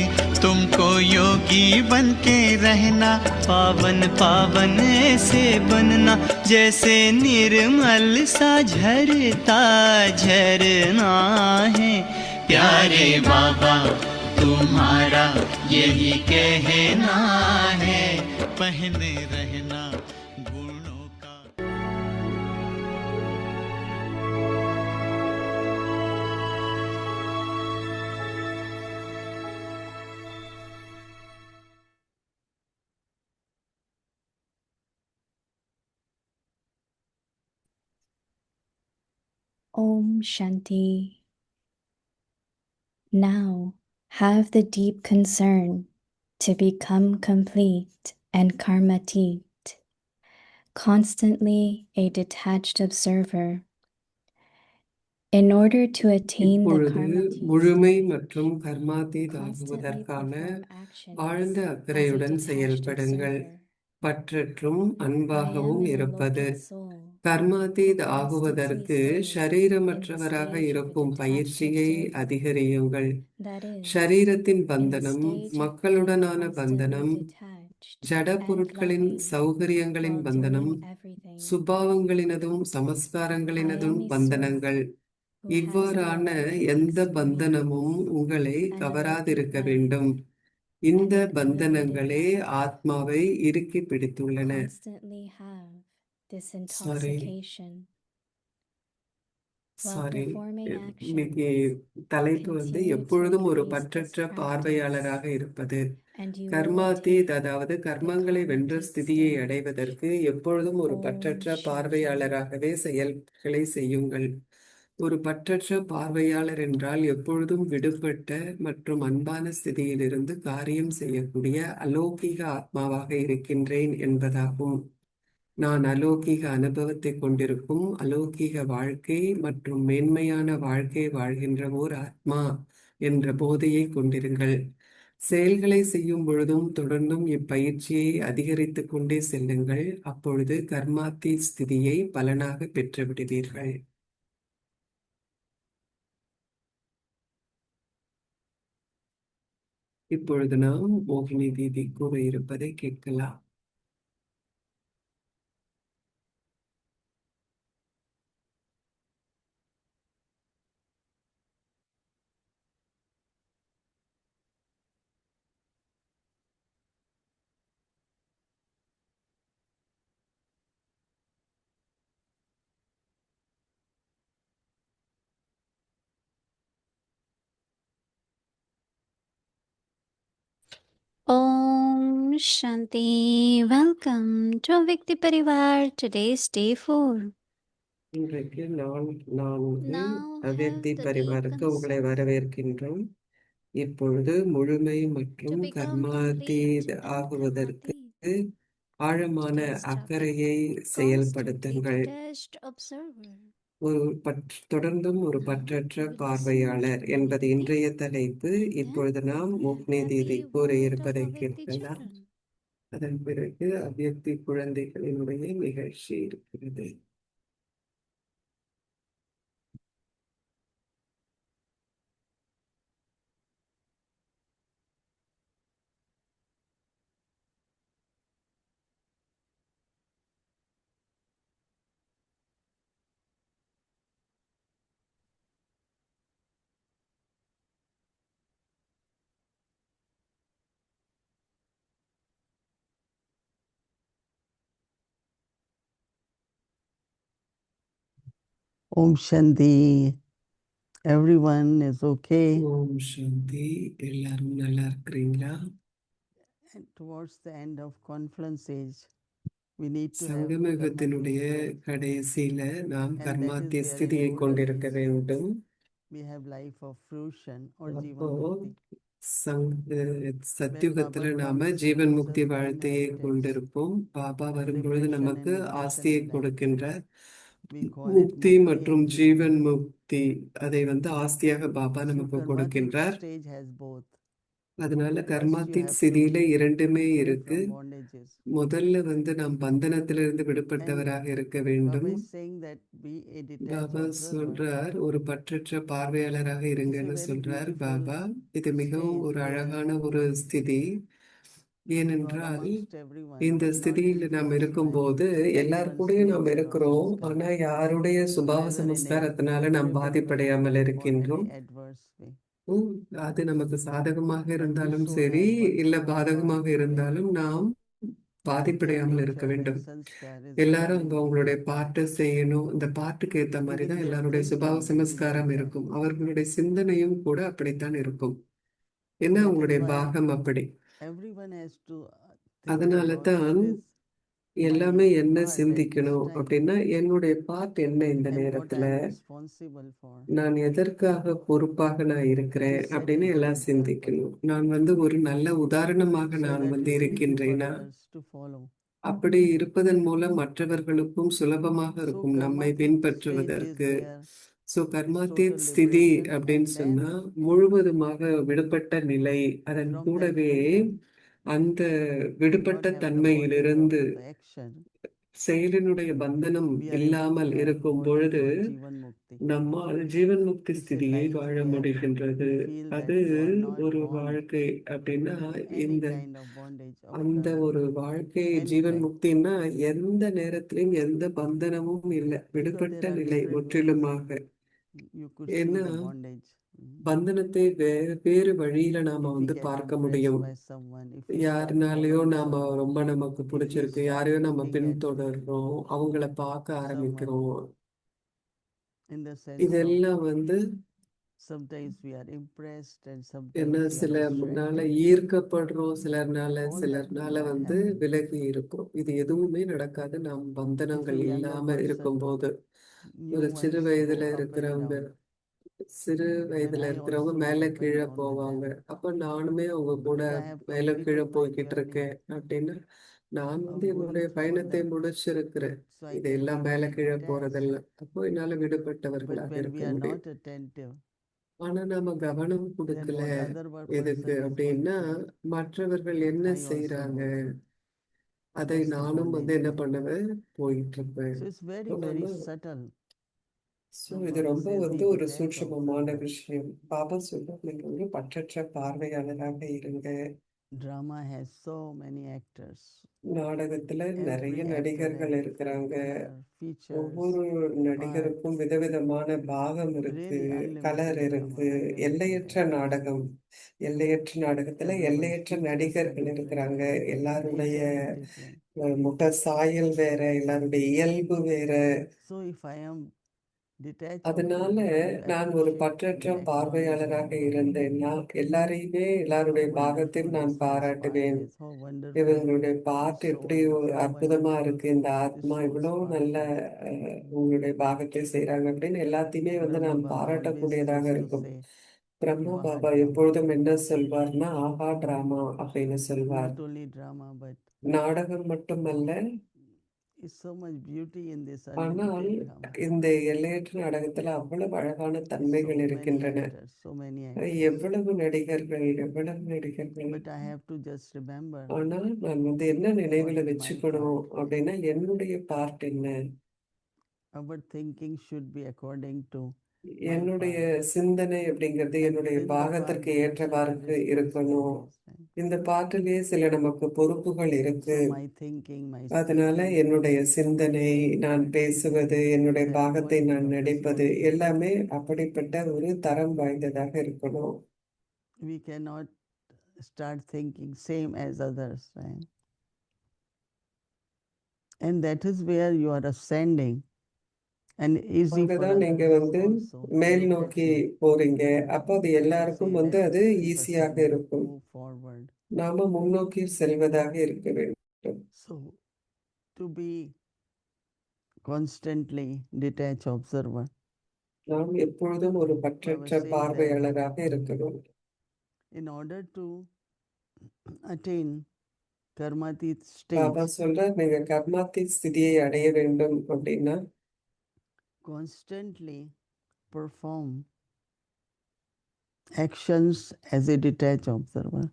तुमको योगी बन के रहना, पावन पावन ऐसे बनना, जैसे निर्मल सा झरता झरना है। प्यारे बाबा तुम्हारा यही कहना है, पहने रहना गुणों का। Om Shanti. Now have the deep concern to become complete and karmatit, constantly a detached observer. In order to attain the இப்பொழுது karmatit முழுமை state, மற்றும் கர்மாதீத் constantly ஆகுவதற்கான perform actions ஆழ்ந்த as a அக்கறையுடன் detached செயல்படுங்கள். observer. பற்றற்றும் I am அன்பாகவும் an இருப்பது. alokik soul who கர்மாதீத் constantly ஆகுவதற்கு stays in the ஷரீரமற்றவராக stage of a இருக்கும் detached பயிற்சியை observer. அதிகரியுங்கள். That is, ஷரீரத்தின் in the Pandalam, stage of being மக்களுடனான constantly Pandalam, detached Jadai and பொருட்களின் loving சௌகரியங்களின் while Pandalam, doing everything. சுபாவங்களினதும் I சமஸ்காரங்களினதும் am a soul பந்தனங்கள். who has இவ்வாறான arrived எந்த experience பந்தனமும் உங்களை and a கவராதிருக்க life வேண்டும். and இந்த a limited பந்தனங்களே life. ஆத்மாவை இறுக்கி பிடித்துள்ளன. Constantly have this sorry intoxication while sorry performing இன்னைக்கு actions. தலைப்பு Continue to எப்பொழுதும் ஒரு increase this பற்றற்ற practice, பார்வையாளராக இருப்பது. and you will கர்மாதீத் attain அதாவது the கர்மங்களை வென்ற karmatit ஸ்திதியை stage. அடைவதற்கு எப்பொழுதும் ஒரு Om பற்றற்ற Shanti. பார்வையாளராகவே செயல்களை செய்யுங்கள். ஒரு பற்றற்ற பார்வையாளர் என்றால் எப்பொழுதும் விடுபட்ட மற்றும் அன்பான ஸ்திதியிலிருந்து காரியம் செய்யக்கூடிய அலௌகிக ஆத்மாவாக இருக்கின்றேன் என்பதாகும். நான் அலௌகிக அனுபவத்தை கொண்டிருக்கும் அலௌகிக வாழ்க்கை மற்றும் மேன்மையான வாழ்க்கை வாழ்கின்ற ஓர் ஆத்மா என்ற போதையை கொண்டிருங்கள். செயல்களை செய்யும் பொழுதும் தொடர்ந்தும் இப்பயிற்சியை அதிகரித்துக் கொண்டே செல்லுங்கள். அப்பொழுது கர்மாத்தி ஸ்திதியை பலனாக பெற்றுவிடுவீர்கள். இப்பொழுது நாம் மோகினி தீதி கூற இருப்பதை கேட்கலாம். Om Shanti. Welcome to Avyakti Parivar. Today's day 4. இன்றைக்கு நாள் 4 Now அவ்யக்தி have the பரிவாருக்கு உங்களை consent வரவேற்கின்றோம். இப்பொழுது முழுமை to மற்றும் become கர்மாதீத் complete and ஆகுவதற்கு karmatit. ஆழமான Today's topic, அக்கறையை constantly செயல்படுத்துங்கள். detached observer. தொடர்ந்தும் ஒரு பற்றற்ற பார்வையாளர் என்பது இன்றைய தலைப்பு. இப்பொழுது நாம் மோகினி தீதி Happy கூற world of இருப்பதை Avyakti கேட்கலாம். children. அதன் பிறகு அவ்யக்தி குழந்தைகளினுடைய நிகழ்ச்சி இருக்கிறது. Om Shanti. Everyone is okay. ஓம் சாந்தி. எல்லாரும் நல்லா இருக்கிறீங்களா? And towards the end of confluence age, we need to have சங்கமயுகத்தினுடைய karmatik state. கடைசியில நாம் And that is கர்மாத்திய where ஸ்திதியை in கொண்டிருக்க Buddha வேண்டும். we have life of fruition or அப்போ Jivan Mukti. சத்தியுகத்துல Baba நாம comes, Jeevan gives Mukti us the வாழ்த்தையை inheritance, கொண்டிருப்போம். பாபா வரும்பொழுது liberation நமக்கு and liberation ஆஸ்தியை in life. கொடுக்கின்றார். We call it Mukti Mukti மற்றும் and ஜீவன் Jivan. முக்தி அதை ஆஸ்தியாக பாபா So நமக்கு karmatik கொடுக்கின்றார். stage has both. அதனால First you கர்மாத்திக் have to ஸ்திதியில be இரண்டுமே free இருக்கு. from bondages. முதல்ல நாம் பந்தனத்திலிருந்து And விடுபட்டவராக இருக்க Baba வேண்டும். is saying that be a detached Baba observer. சொல்றார், ஒரு பற்றற்ற பார்வையாளராக This is a இருங்கன்னு very சொல்றார் beautiful பாபா. இது மிகவும் stage ஒரு where அழகான ஒரு ஸ்திதி. you are ஏனென்றால் amongst everyone, இந்த not ஸ்திதியில நாம் influenced by இருக்கும்போது எல்லார் anyone's கூடயும் நாம் nature or இருக்கிறோம். sanskar, ஆனா யாருடைய சுபாவ whether in a சமஸ்காரத்தினால நாம் favorable way பாதிப்படையாமல் or இருக்கின்றோம். any adverse way. அது நமக்கு சாதகமாக Every இருந்தாலும் soul சரி, has one இல்ல sanskar பாதகமாக to bear. இருந்தாலும் நாம் Their பாதிப்படையாமல் இருக்க nature, their வேண்டும். sanskar is எல்லாரும் fallen. அவங்களுடைய பாட்டை செய்யணும். இந்த பாட்டுக்கு ஏத்த மாதிரி Even தான் their எல்லாருடைய சுபாவ thinking is சமஸ்காரம் like that. இருக்கும். அவர்களுடைய சிந்தனையும் கூட அப்படித்தான் இருக்கும். ஏன்னா That is அவங்களுடைய why பாகம் அப்படி. everyone has to think அதனால about தான் what is எல்லாமே my என்ன part at this சிந்திக்கணும் time அப்படின்னா, என்னுடைய பார்ட் என்ன இந்த and what I நேரத்துல, am responsible for. நான் எதற்காக பொறுப்பாக நான் It இருக்கிறேன் is set அப்படின்னு as an எல்லாம் example சிந்திக்கணும். நான் ஒரு நல்ல உதாரணமாக so நான் that is easy for இருக்கின்றேனா, others to follow. அப்படி இருப்பதன் மூலம் மற்றவர்களுக்கும் சுலபமாக So இருக்கும் நம்மை karmatik stage is பின்பற்றுவதற்கு. where கர்மாத்தீத் total ஸ்திதி liberation அப்படின்னு and சொன்னா then முழுவதுமாக விடுபட்ட நிலை. அதன் from that கூடவே freedom, அந்த not விடுபட்ட having the bondage தன்மையிலிருந்து of the action, செயலினுடைய பந்தனம் we are able இல்லாமல் to have இருக்கும் what we பொழுது call Jivan Mukti. நம்மால் ஜீவன் முக்தி It's a ஸ்திதியை life வாழ where முடிகின்றது. you feel that அது you are not ஒரு bound வாழ்க்கை அப்படின்னா, to any இந்த kind of bondage of அந்த karma, ஒரு வாழ்க்கை ஜீவன் anytime, முக்தின்னா எந்த நேரத்திலும் எந்த பந்தனமும் இல்லை, because விடுபட்ட there are நிலை different ways முற்றிலுமாக. you could see ஏன்னா the bondage. பந்தனத்தை வேறு வழியில நாம If we get பார்க்க impressed முடியும். by someone, if we start யாருனாலயோ following நாம someone, ரொம்ப நமக்கு if we பிடிச்சிருக்கு, start யாரையோ நம்ம looking at பின்தொடர்றோம், அவங்கள பார்க்க someone ஆரம்பிக்கிறோம். in the sense of இதெல்லாம் sometimes we are impressed and என்ன, sometimes we are சிலர்னால distracted. ஈர்க்கப்படுறோம், சிலர்னால All that will சிலர்னால not happen. விலகி இருக்கும். இது எதுவுமே நடக்காது நாம் If பந்தனங்கள் a younger இல்லாம person இருக்கும்போது. knew ஒரு சிறு once வயதுல go up and இருக்கிறவங்க down, சிறு then வயதுல I இருக்கிறவங்க also மேல go up and கீழே down with போவாங்க. them. அப்ப நானுமே அவங்க கூட Because I have மேல கீழே completed my போய்கிட்டு journey இருக்கேன் அப்படின்னா, நான் of going என்னுடைய through all பயணத்தை that, முடிச்சிருக்கிறேன். so I can இதெல்லாம் be மேல very கீழே detached. போறதெல்லாம். அப்போ என்னால But விடுபட்டவர்களாக when இருக்க we are முடியும். not attentive, ஆனா நாம கவனம் then கொடுக்கல. what other எதுக்கு person is going அப்படின்னா, through, மற்றவர்கள் என்ன I also செய்றாங்க, go. அதை That's the நானும் whole வந்து என்ன nature. பண்ணுவேன், போயிட்டு இருப்பேன். So it's very, So very நம்ம subtle. ஸோ So இது Baba ரொம்ப says வந்து be ஒரு detached சூட்சுமமான observer. விஷயம். பாபா சொல்றார், நீங்க வந்து பற்றற்ற பார்வையாளராக இருங்க. Drama has so many actors. நாடகத்துல நிறைய Every actor நடிகர்கள் has இருக்கிறாங்க. color, features, ஒவ்வொரு நடிகருக்கும் parts. விதவிதமான பாகம் இருக்கு, Really கலர் unlimited இருக்கு. drama, unlimited எல்லையற்ற actors. நாடகம், எல்லையற்ற நாடகத்துல Everyone's எல்லையற்ற features are நடிகர்கள் different, இருக்கிறாங்க. everyone's எல்லாருடைய nature is different. முக சாயல் வேற, எல்லாருடைய இயல்பு வேற. So if I am detached அதனால observer, I நான் ஒரு appreciate பற்றற்ற the பார்வையாளராக acknowledgement. இருந்தேன்னா, எல்லாரையுமே How எல்லாருடைய wonderful பாகத்தையும் நான் this part பாராட்டுவேன். is, how wonderful இவங்களுடைய this பாட்டு எப்படி soul, ஒரு how அற்புதமா wonderful இருக்கு, இந்த this ஆத்மா soul's இவ்வளவு part நல்ல is. உங்களுடைய பாகத்தை செய்றாங்க அப்படின்னு எல்லாத்தையுமே வந்து Brahma நாம் Baba always பாராட்டக்கூடியதாக used to இருக்கும். say, Brahma Waha Baba drama. எப்பொழுதும் என்ன சொல்வார்னா, ஆஹா டிராமா அப்படின்னு சொல்வார். Not only drama, but நாடகம் மட்டுமல்ல, is so much beauty in this ஆனால் unlimited drama. இந்த எல்லையற்ற நாடகத்துல அவ்வளவு அழகான So தன்மைகள் many இருக்கின்றன. actors, so many actors. எவ்வளவு நடிகர்கள், எவ்வளவு நடிகர்கள். But I have to just remember ஆனால் நான் வந்து என்ன நினைவுல what is my வச்சுக்கணும் part. அப்படின்னா, என்னுடைய பார்ட் என்ன, Our thinking should be according to my என்னுடைய part. சிந்தனை அப்படிங்கிறது And என்னுடைய within the part பாகத்திற்கு there are ஏற்றவாறு certain இருக்கணும். responsibilities. Right? இந்த பாட்டிலே சில நமக்கு பொறுப்புகள் இருக்கு. So my thinking, my அதனால speaking, என்னுடைய சிந்தனை, நான் பேசுவது, என்னுடைய is பாகத்தை according to நான் those நடிப்பது responsibilities. எல்லாமே அப்படிப்பட்ட ஒரு தரம் வாய்ந்ததாக இருக்கணும். We cannot start thinking same as others, right? And that is where you are ascending, and easy for அங்கதான் நீங்க others வந்து also to மேல் look at நோக்கி you. போறீங்க. அப்ப அது And to say, எல்லாருக்கும் வந்து let's அது 1% ஈஸியாக இருக்கும். move forward. நாம முன்னோக்கி செல்வதாக இருக்க வேண்டும். So to be constantly detached observer, நாம் எப்பொழுதும் ஒரு Baba பற்றற்ற says that பார்வையாளராக இருக்கணும். in order to attain karmatit Baba stage, சொல்றார், நீங்க கர்மாத்தின் ஸ்திதியை அடைய வேண்டும் அப்படின்னா constantly perform actions as a detached observer.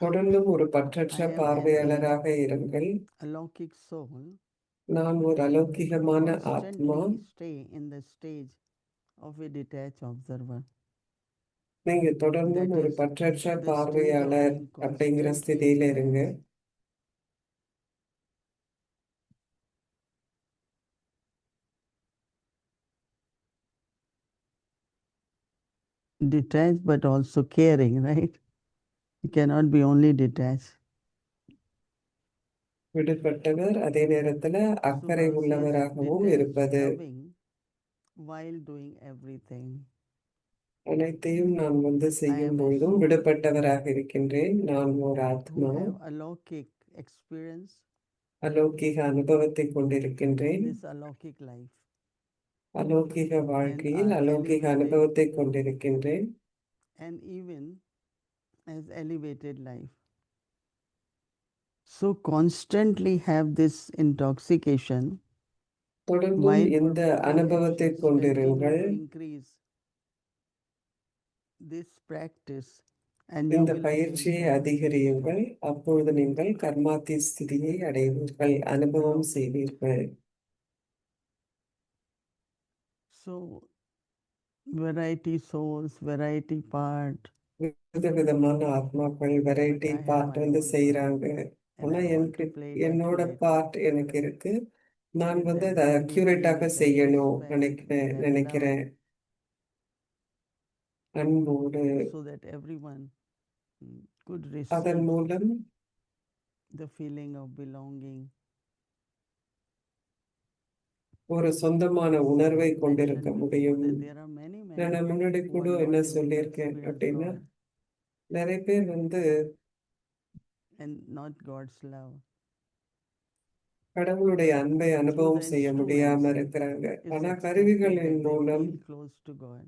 தொடர்ந்தும் ஒரு I பற்றற்ற am பார்வையாளராக இருங்கள். a Alokik soul. நான் ஒரு அலௌகிகமான ஆத்மா. Constantly stay in the stage of a detached observer. நீங்க தொடர்ந்தும் That ஒரு is பற்றற்ற the stage of பார்வையாளர் being அப்படிங்கிற constantly ஸ்திதியில இருங்க. detached. Detached but also caring, right? You cannot be only detached. விடுபட்டவர், அதே நேரத்துல So அக்கறை Baba says உள்ளவராகவும் detached இருப்பது. loving while doing everything. அனைத்தையும் நான் வந்து I செய்யும் am a பொழுதும் soul விடுபட்டவராக இருக்கின்றேன். நான் ஒரு who ஆத்மா, have Alokik experience அலௌகிக அனுபவத்தை in கொண்டிருக்கின்றேன். this Alokik life அலௌகிக வாழ்க்கையில் are அலௌகிக elevated. அனுபவத்தை கொண்டிருக்கின்றேன். and even as elevated life. So constantly have this intoxication தொடர்ந்தும் while இந்த performing அனுபவத்தை actions, கொண்டிருங்கள். continue to increase this practice and you இந்த will பயிற்சியை attain. அதிகரியுங்கள். அப்பொழுது நீங்கள் கர்மாத்தி ஸ்திதியை அடைவீர்கள், அனுபவம் Alokik. செய்வீர்கள். So variety souls, variety part, விதவிதமான ஆத்மாக்கள் variety But I have part my வந்து own செய்யறாங்க. and ஆனா I want எனக்கு to play it என்னோட accurately பார்ட் எனக்கு இருக்கு. நான் with வந்து that அதை dignity, அக்யூரேட்டாக with that செய்யணும் respect, with that நினைக்கிறேன். love, அன்போடு so that everyone could அதன் receive மூலம் the feeling of belonging. ஒரு சொந்தமான உணர்வை Mentioned கொண்டிருக்க before முடியும். that there are many நான் முன்னாடி who கூட are என்ன not able to சொல்லியிருக்கேன் experience அப்படின்னா, God நிறைய பேர் வந்து and not God's love. கடவுளுடைய அன்பை Through the அனுபவம் செய்ய முடியாம instruments இருக்கிறாங்க. is ஆனா expected கருவிகளின் that they மூலம் feel close to God.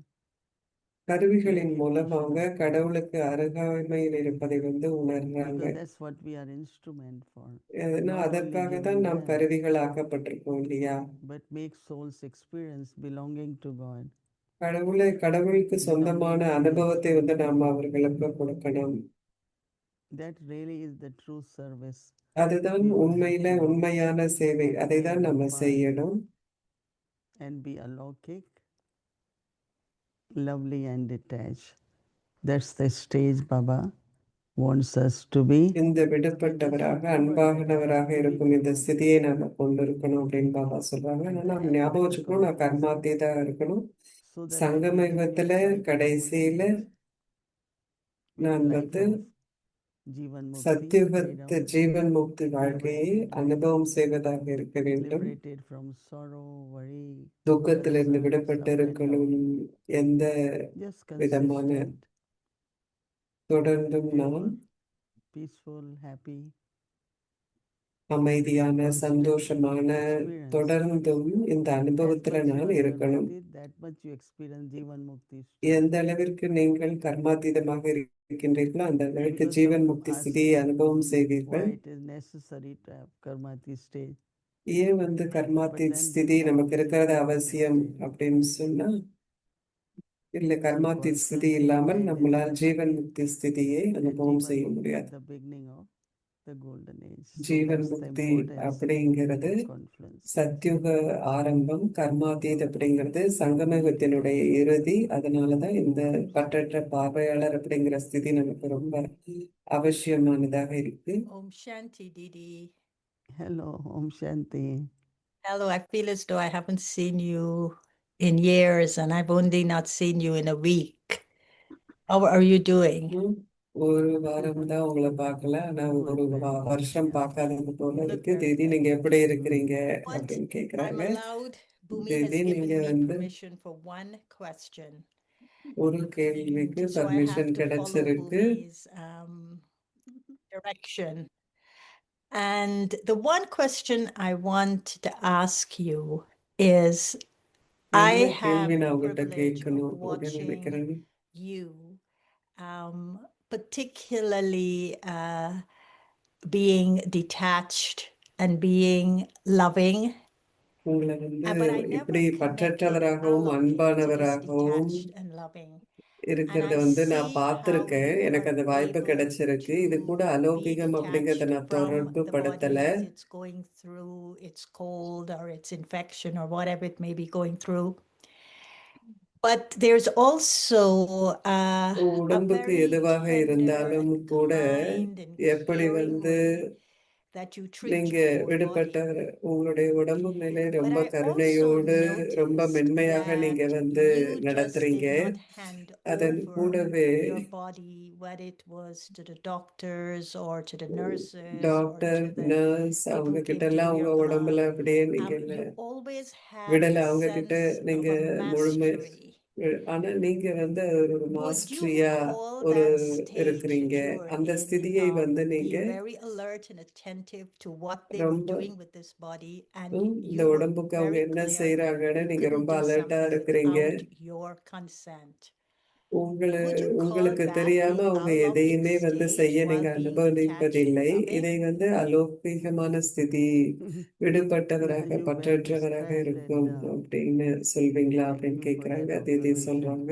கருவிகளின் மூலமாக கடவுளுக்கு அருகாமையில் இருப்பதை உணர்றாங்க. Because that's what we are instrument for. ஏன்னா Not only அதற்காக giving தான் நாம் them, கருவிகள் ஆக்கப்பட்டிருக்கோம் இல்லையா? but make souls experience belonging to God. கடவுளுக்கு சொந்தமான Belonging to அனுபவத்தை His நாம் kingdom. அவர்களுக்கு கொடுக்கணும். That really is the true service. அதுதான் We all have உண்மையில to do உண்மையான சேவை. and அதை play தான் our நம்ம part செய்யணும். and be alokik, lovely and detached. That's the stage Baba wants us to be. இந்த Just விடுபட்டவராக remember that அன்பானவராக we இருக்கும் இந்த become ஸ்திதியை நாம கொண்டிருக்கணும் அப்படின்னு பாபா சொல்றாங்க. ஆனா at the நாம் end of ஞாபகம் the வச்சுக்கணும், நான் conference, கர்மாத்தீதா இருக்கணும். so that சங்கம we can யுகத்துல excite கடைசியில with நான் life of Jivan Mukti, சத்தியுகத்து freedom, ஜீவன் முக்தி வாழ்க்கையை liberated, அனுபவம் செய்வதாக இருக்க வேண்டும். liberated from sorrow, worry, துக்கத்திலிருந்து concerns, விடுபட்டு up and இருக்கணும். down. எந்த Just விதமான consistent, தொடர்ந்தும் நாம் pure, peaceful, happy, அமைதியான constant சந்தோஷமான experience. தொடர்ந்தும் இந்த As அனுபவத்துல much you நான் are இருக்கணும். liberated, that much you experience Jivan Mukti எந்த state. அளவிற்கு நீங்கள் கர்மாத்தீதமாக இருக்கின்றீர்களோ அந்த அளவிற்கு So ஜீவன் some முக்தி ask ஸ்திதியை அனுபவம் why செய்வீர்கள். it is necessary to have Karmati stage. ஏன் கர்மாத்தி But then ஸ்திதி this நமக்கு is இருக்கிறது Jivan Mukti அவசியம் stage. அப்படின்னு சொன்னா, இல்ல கர்மாத்தி So ஸ்திதி constantly இல்லாமல் guided நம்மளால் ஜீவன் முக்தி ஸ்திதியை and அனுபவம் Jivan செய்ய Mukti முடியாது. is the beginning of the golden age. So Jeevan that's the Mukti importance அப்படிங்கிறது of conference. சத்யுக ஆரம்பம், கர்மாதீத் அப்படிங்கிறது சங்கமயுகத்தினுடைய இறுதி. அதனாலதான் இந்த பற்றற்ற பார்வையாளர் அப்படிங்கிற ஸ்திதி நமக்கு ரொம்ப அவசியமானதாக இருக்கு. Om Shanti, Didi. Hello, Om Shanti. Hello, I feel as though I haven't seen you in years and I've only not seen you in a week. How are you doing? ஒரு வாரம் தான் உங்களை பார்க்கல, ஆனா ஒரு வருஷம் பார்க்காதது போல இருக்கு. திதி நீங்க எப்படி இருக்கிறீங்க But அப்படின்னு I'm கேக்குறாங்க. allowed, Bhumi has திதி given நீங்க me permission for one question. ஒரு கேள்விக்கு So I have permission to follow கிடைச்சிருக்கு. Bhumi's direction. And the one question I want to ask you is, I என்ன have கேள்வி the நான் உங்கள்கிட்ட privilege கேட்கணும் of அப்படின்னு watching நினைக்கிறேன். you, particularly being detached and being loving. உங்களை But I never இப்படி connected பற்றற்றவராகவும் Alok to this அன்பானவராகவும் detached and loving. இருக்கிறத And I நான் see பார்த்திருக்கேன். how you எனக்கு அந்த are வாய்ப்பு able கிடைச்சிருக்கு. இது to கூட be அலௌகிகம் அப்படிங்கறத detached நான் from தொடர்பு the படுத்தல. body as it's going through its cold or its infection or whatever it may be going through. But there's also a உடம்புக்கு very எதுவாக tender இருந்தாலும் and கூட kind and எப்படி caring way that you treat நீங்க your whole body. விடுபட்டவர் உங்களுடைய உடம்பு மேலே But ரொம்ப I also கருணையோடு ரொம்ப noticed மென்மையாக நீங்க that you just நடத்துறீங்க. did not hand அதன் over கூடவே your body, whether it was to the doctors or to the nurses or doctor, to the nurse people அவங்க who கிட்ட give you எல்லாம் your உங்க blood. உடம்புல அப்படியே நீங்க You always had விடல. a அவங்க கிட்ட sense of நீங்க a முழுமை, mastery. ஆனா நீங்க ஒரு Would you மாஸ்டரியா call ஒரு that stage that இருக்கிறீங்க. you are அந்த in ஸ்திதியை நீங்க being very alert and attentive to what they were ரொம்ப doing with this body, and இந்த you were உடம்புக்கு அவங்க very என்ன clear செய்யறாங்கன்னு you நீங்க couldn't ரொம்ப do அலர்ட்டா something இருக்கிறீங்க. without your consent? உங்களுக்கு Would you call உங்களுக்கு that தெரியாம the அவங்க alokik எதையுமே செய்ய stage நீங்க while being detached அனுபவிப்பதில்லை. and இதை loving? அலௌகிகமான ஸ்திதி, Yeah, விடுபட்டவராக you well பற்றற்றவராக described இருக்கும் that அப்படின்னு சொல்வீங்களா thank அப்படின்னு you for கேக்குறாங்க. that Aditi observation. சொல்றாங்க,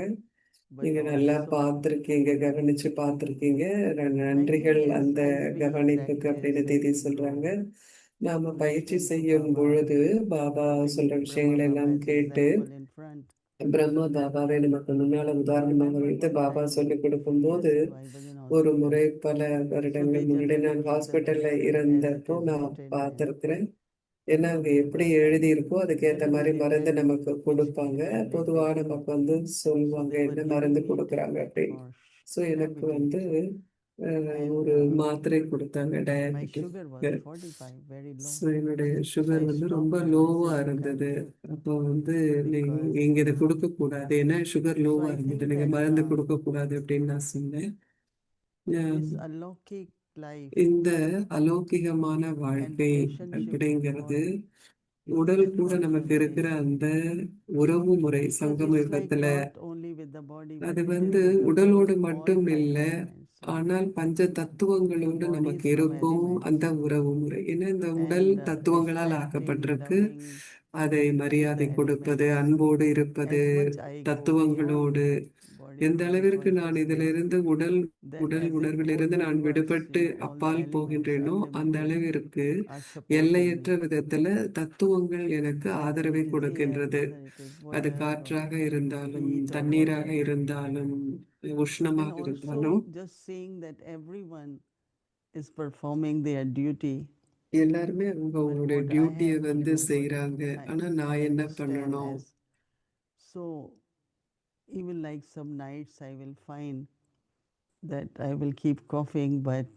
But நீங்க நல்லா also, பார்த்திருக்கீங்க, கவனிச்சு பார்த்திருக்கீங்க. I think நன்றிகள் அந்த as we கவனிப்புக்கு அப்படின்னு practice, as அதிதி we சொல்றாங்க. grow, நாம பயிற்சி listen to செய்யும் Baba, பொழுது பாபா putting சொல்ற Brahma விஷயங்கள் Baba எல்லாம் as கேட்டு, example in front. பிரம்மா பாபாவை நமக்கு முன்னால உதாரணமாக Remember வைத்து one பாபா time, சொல்லிக் கொடுக்கும் போது, years ago, I was in ஒரு hospital. முறை பல So வருடங்கள் Teacher முன்னாடி நான் collected the ஹாஸ்பிட்டல்ல medicine as it இருந்தப்போ is நான் written there. பார்த்திருக்கிறேன். ஏன்னா அங்க எப்படி But எழுதி இருக்கோ அதுக்கேத்த மாதிரி generally மருந்து when நமக்கு each கொடுப்பாங்க. patient they பொதுவா take, நமக்கு so சொல்லுவாங்க they were என்ன giving மருந்து me கொடுக்குறாங்க tablet அப்படின்னு. for ஸோ எனக்கு diabetes. And ஒரு மாத்திரை கொடுத்தாங்க my diabetic. sugar was 45, very low. So என்னுடைய சுகர் I ரொம்ப stopped the லோவா medicine I இருந்தது. can't give அப்போ because நீங்க இதை கொடுக்க கூடாது, ஏன்னா சுகர் so லோவா I இருந்தது, think நீங்க that மருந்து கொடுக்க கூடாது அப்படின்னு நான் சொன்னேன். this alokik life இந்த அலௌகிகமான and வாழ்க்கை relationship with அப்படிங்கிறது God உடல் It's கூட not நமக்கு இருக்கிற contained. அந்த உறவு முறை Because சங்கம it's like யுகத்துல not only with the body, but அது it is வந்து with the உடலோடு all மட்டும் five இல்ல, elements. So ஆனால் பஞ்ச the தத்துவங்களோடு body நமக்கு is from இருக்கும் elements. அந்த உறவு முறை. ஏன்னா இந்த உடல் And தத்துவங்களால் respecting, ஆக்கப்பட்டிருக்கு. loving அதை to மரியாதை the கொடுப்பது, elements. அன்போடு இருப்பது, As much I go தத்துவங்களோடு beyond body எந்த mind அளவிற்கு நான் consciousness, இதிலிருந்து உடல் then as if உணர்விலிருந்து whole நான் universe, விடுபட்டு all the அப்பால் elements, போகின்றேனோ அந்த unlimited, அளவிற்கு are supporting எல்லையற்ற me. விதத்துல தத்துவங்கள் எனக்கு Whether ஆதரவை it is air, கொடுக்கின்றது. whether it is அது water, or காற்றாக இருந்தாலும், heat or தண்ணீராக whatever. இருந்தாலும், And உஷ்ணமாக இருந்தாலும், also just seeing that everyone is performing their duty. எல்லாருமே அவங்களுடைய what I டியூட்டியை have to வந்து do, what செய்யறாங்க. I ஆனா நான் என்ன understand பண்ணணும்? as, so even like some nights I will find that I will keep coughing, but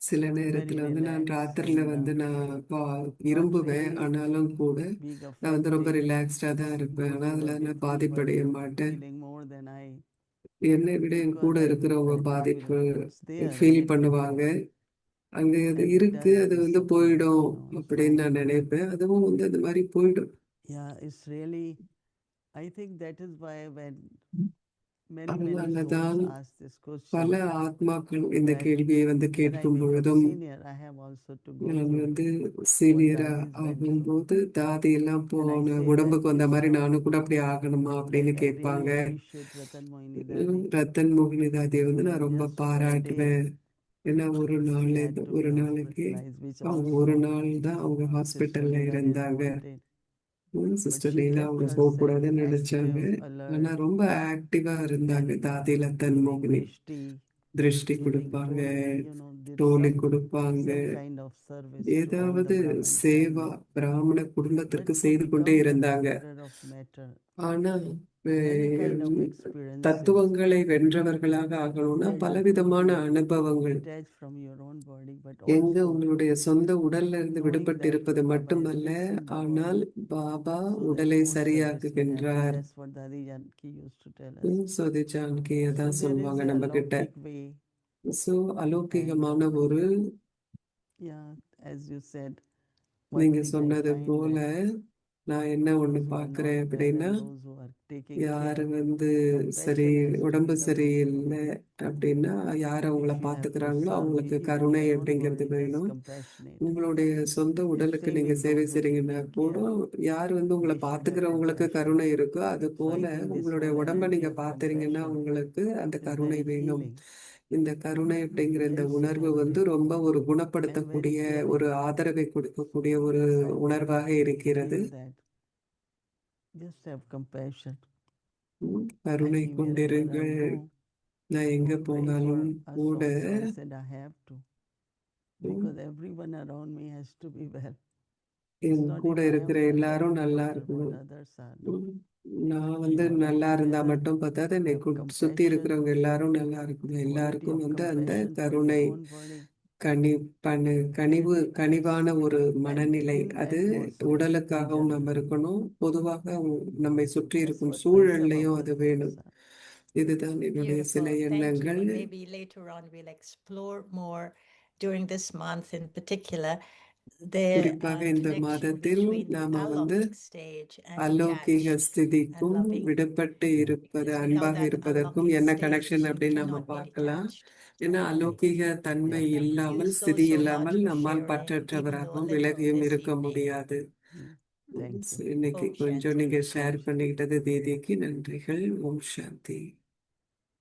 சில very நேரத்துல வந்து நான் relaxed ராத்திரில and வந்து நான் not இரும்புவேன். really ஆனாலும் கூட being நான் வந்து ரொம்ப affected, ரிலாக்ஸ்டா தான் இருப்பேன். those ஆனா who அதுல are நான் with me, but பாதிப்படைய மாட்டேன். feeling more than I, என்னை விட என் because கூட I know இருக்கிறவங்க that it will, பாதிப்பு it's there and feel it will பண்ணுவாங்க. pass, அங்க இது and it இருக்கு, does அது வந்து disappear, போயிடும் அப்படின்னு So நான் நினைப்பேன். அதுவும் வந்து அந்த மாதிரி போயிடும். yeah, it's really, I think that is why when many அதனாலதான் souls ask this பல question, ஆத்மாக்கள் இந்த that கேள்வியை வந்து when I கேட்கும் become பொழுதும் senior, I have also to go நான் through வந்து what சீனியரா dadis went through. ஆகும்போது தாதி எல்லாம் And I போன say that உடம்புக்கு வந்த it's மாதிரி not நானும் கூட அப்படி ஆகணுமா அப்படின்னு that I really கேட்பாங்க. appreciate Ratan Moini Dadi. Ratan மோகினி தாதியை வந்து நான் And ரொம்ப just one day, பாராட்டுவேன். ஏன்னா ஒரு she நாள் had to ஒரு be நாளைக்கு hospitalized, which அவங்க also ஒரு நாள் தான் அவங்க Sister ஹாஸ்பிட்டல்ல Leela didn't இருந்தாங்க. want it. But sister she Leela kept அவங்க herself போகக்கூடாதுன்னு நினைச்சாங்க. active, ஆனா alert, ரொம்ப ஆக்டிவா இருந்தாங்க. and தாதி ரத்தன் giving மோகினி drishti, திருஷ்டி giving கொடுப்பாங்க, did டோலி some கொடுப்பாங்க. kind of service to all the ஏதாவது Brahmin சேவா family. பிராமண But குடும்பத்திற்கு to செய்து கொண்டே become the இருந்தாங்க. conqueror of matter, ஆனா many kind of ah, experiences, தத்துவங்களை வென்றவர்களாக ஆகணும்னா where you பலவிதமான could be அனுபவங்கள். detached from your own body, but எங்க also உங்களுடைய சொந்த உடல்ல இருந்து knowing விடுபட்டு that இருப்பது Baba is மட்டுமல்ல, fixing the ஆனால் body பாபா so that உடலை more service will happen. சரியாக்குகின்றார். That's what Dadi Janki used to tell us. சோதி ஜான்கியை So தான் there is சொல்லுவாங்க a நம்ம கிட்ட. Alokik way, சோ அலௌகிகமான and ஒரு yeah, as you said, one நீங்க thing I சொன்னது find போல that நான் என்ன ஒண்ணு those who are பார்க்கிறேன் not well அப்படின்னா, and those who are taking யாரு care, வந்து சரி compassion has to உடம்பு be the சரியில்லை அப்படின்னா யார் அவங்கள if you have to பார்த்துக்கிறாங்களோ serve அவங்களுக்கு even கருணை your own அப்படிங்கிறது body, just வேணும். compassionate. உங்களுடைய சொந்த And உடலுக்கு same நீங்க with சேவை those who செய்றீங்கன்னா taking கூட care, யார் வந்து உங்களை they should have பார்த்துக்கிறவங்களுக்கு compassion. கருணை இருக்கோ அது So போல I think this உங்களுடைய whole உடம்ப energy நீங்க of பார்த்தீங்கன்னா compassion உங்களுக்கு அந்த is கருணை very வேணும். healing, இந்த கருணை அப்படிங்கிற இந்த very உணர்வு வந்து supportive, ரொம்ப ஒரு and குணப்படுத்தக்கூடிய very ஒரு caring. ஆதரவை கொடுக்கக்கூடிய ஒரு So I உணர்வாக இருக்கிறது. feel that just have compassion. கருணை And wherever I கொண்டிருங்கள். go, நான் எங்க pray for போனாலும் us கூட also. I said I have to, because everyone around me has to be well. It's N not கூட if I am இருக்கிற well, I எல்லாரும் will நல்லா wonder what இருக்கணும். others are. No, நான் வந்து all நல்லா இருந்தா together மட்டும் பார்த்தாது என்னை have சுத்தி compassion, இருக்கிறவங்க எல்லாரும் நல்லா இருக்கணும். quality எல்லாருக்கும் of வந்து அந்த compassion for your கருணை, own body, கனிவான ஒரு மனநிலை, and அது atmosphere in உடலுக்காகவும் நம்ம general. இருக்கணும். பொதுவாக நம்மை சுற்றி That's இருக்கும் what my some of சூழல்லையும் the அது thoughts வேணும். are. இதுதான் என்னுடைய சில Beautiful. Thank you. எண்ணங்கள். And maybe later on we'll explore more during this month in particular the குறிப்பாக இந்த connection மாதத்தில் between the நாம வந்து alokik stage and அலௌகிக detached and ஸ்திதிக்கும் loving. விடுபட்டு இருப்பது, Because without அன்பாக that இருப்பதற்கும் alokik என்ன stage, கனெக்ஷன் you அப்படின்னு நம்ம cannot be பார்க்கலாம். detached ஏன்னா and loving. அலௌகிக தன்மை Thank you இல்லாமல், so, ஸ்திதி so much இல்லாமல் for நம்மால் sharing, even though a பற்றற்றவராகவும் little விலகியும் this இருக்க evening. முடியாது. Thank you. இன்னைக்கு Om கொஞ்சம் Shanti. நீங்க ஷேர் பண்ணிக்கிட்டது தீதிக்கு நன்றிகள். ஓம் சாந்தி.